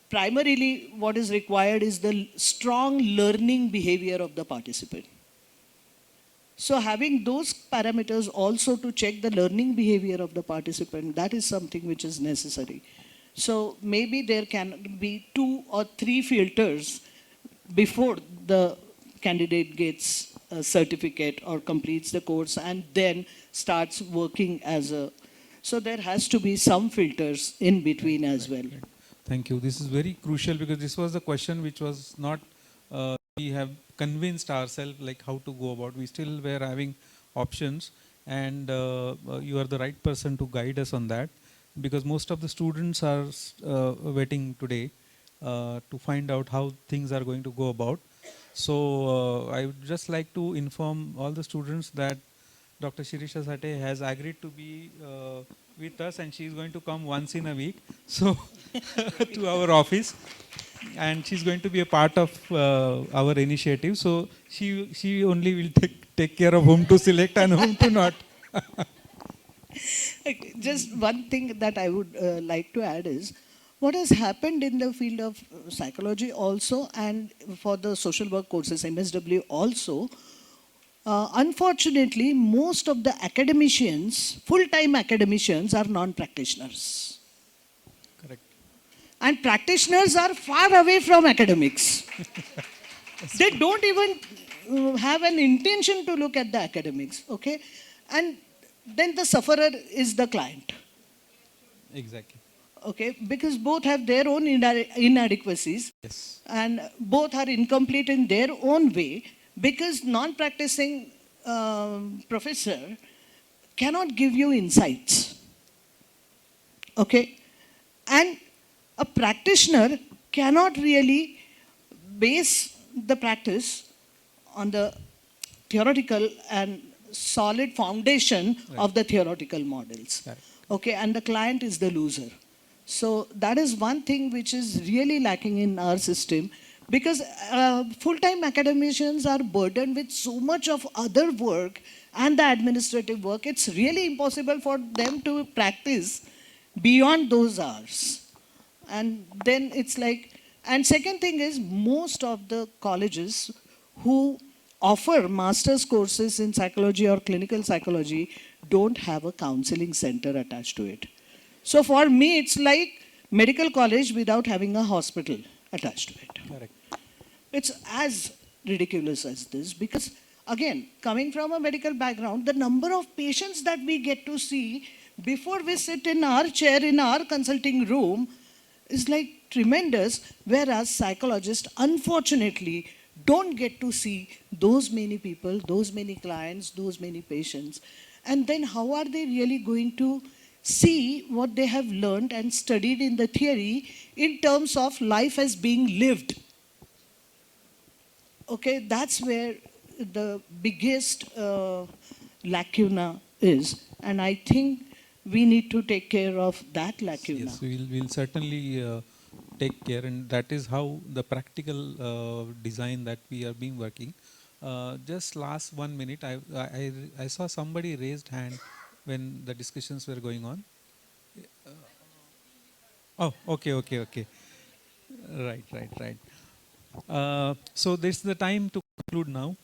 primarily what is required is the strong learning behavior of the participant. So having those parameters also to check the learning behavior of the participant, that is something which is necessary. So maybe there can be 2 or 3 filters before the candidate gets a certificate or completes the course and then starts working as a, so there has to be some filters in between as well. Right. Thank you. This is very crucial because this was the question which was not, we have convinced ourselves like how to go about. We still were having options, and you are the right person to guide us on that, because most of the students are waiting today to find out how things are going to go about. So I would just like to inform all the students that Dr. Shirisha Sathe has agreed to be with us, and she is going to come once in a week, so to our office, and she's going to be a part of our initiative. So she only will take care of whom to select and whom to not. Okay, just one thing that I would like to add is what has happened in the field of psychology also, and for the social work courses, MSW also. Unfortunately, most of the academicians, full-time academicians, are non-practitioners. Correct. And practitioners are far away from academics. They don't even have an intention to look at the academics, okay? And then the sufferer is the client. Exactly. Okay, because both have their own inadequacies. Yes. And both are incomplete in their own way, because non-practicing professor cannot give you insights. Okay? And a practitioner cannot really base the practice on the theoretical and solid foundation of the theoretical models. Right. Okay, and the client is the loser. So that is one thing which is really lacking in our system, because full-time academicians are burdened with so much of other work and the administrative work. It's really impossible for them to practice beyond those hours. And then it's like, and second thing is, most of the colleges who offer master's courses in psychology or clinical psychology don't have a counseling center attached to it. So for me, it's like medical college without having a hospital attached to it. Correct. It's as ridiculous as this, because again, coming from a medical background, the number of patients that we get to see before we sit in our chair in our consulting room is like tremendous, whereas psychologists unfortunately don't get to see those many people, those many clients, those many patients. And then how are they really going to see what they have learned and studied in the theory in terms of life as being lived? Okay, that's where the biggest lacuna is. And I think we need to take care of that lacuna. Yes, we'll certainly take care, and that is how the practical design that we are being working. Just last 1 minute, I saw somebody raised hand when the discussions were going on. Oh, okay. Right. So this is the time to conclude now.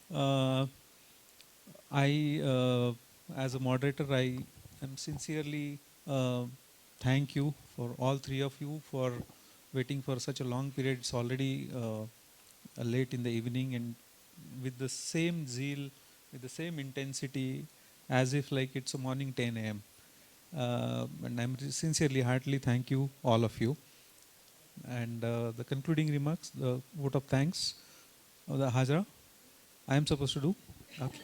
As a moderator, I am sincerely thank you for all three of you for waiting for such a long period. It's already late in the evening, and with the same zeal, with the same intensity, as if like it's a morning 10 a.m. And I'm sincerely, heartily thank you, all of you. And the concluding remarks, the vote of thanks, the Hajra, I am supposed to do. Okay.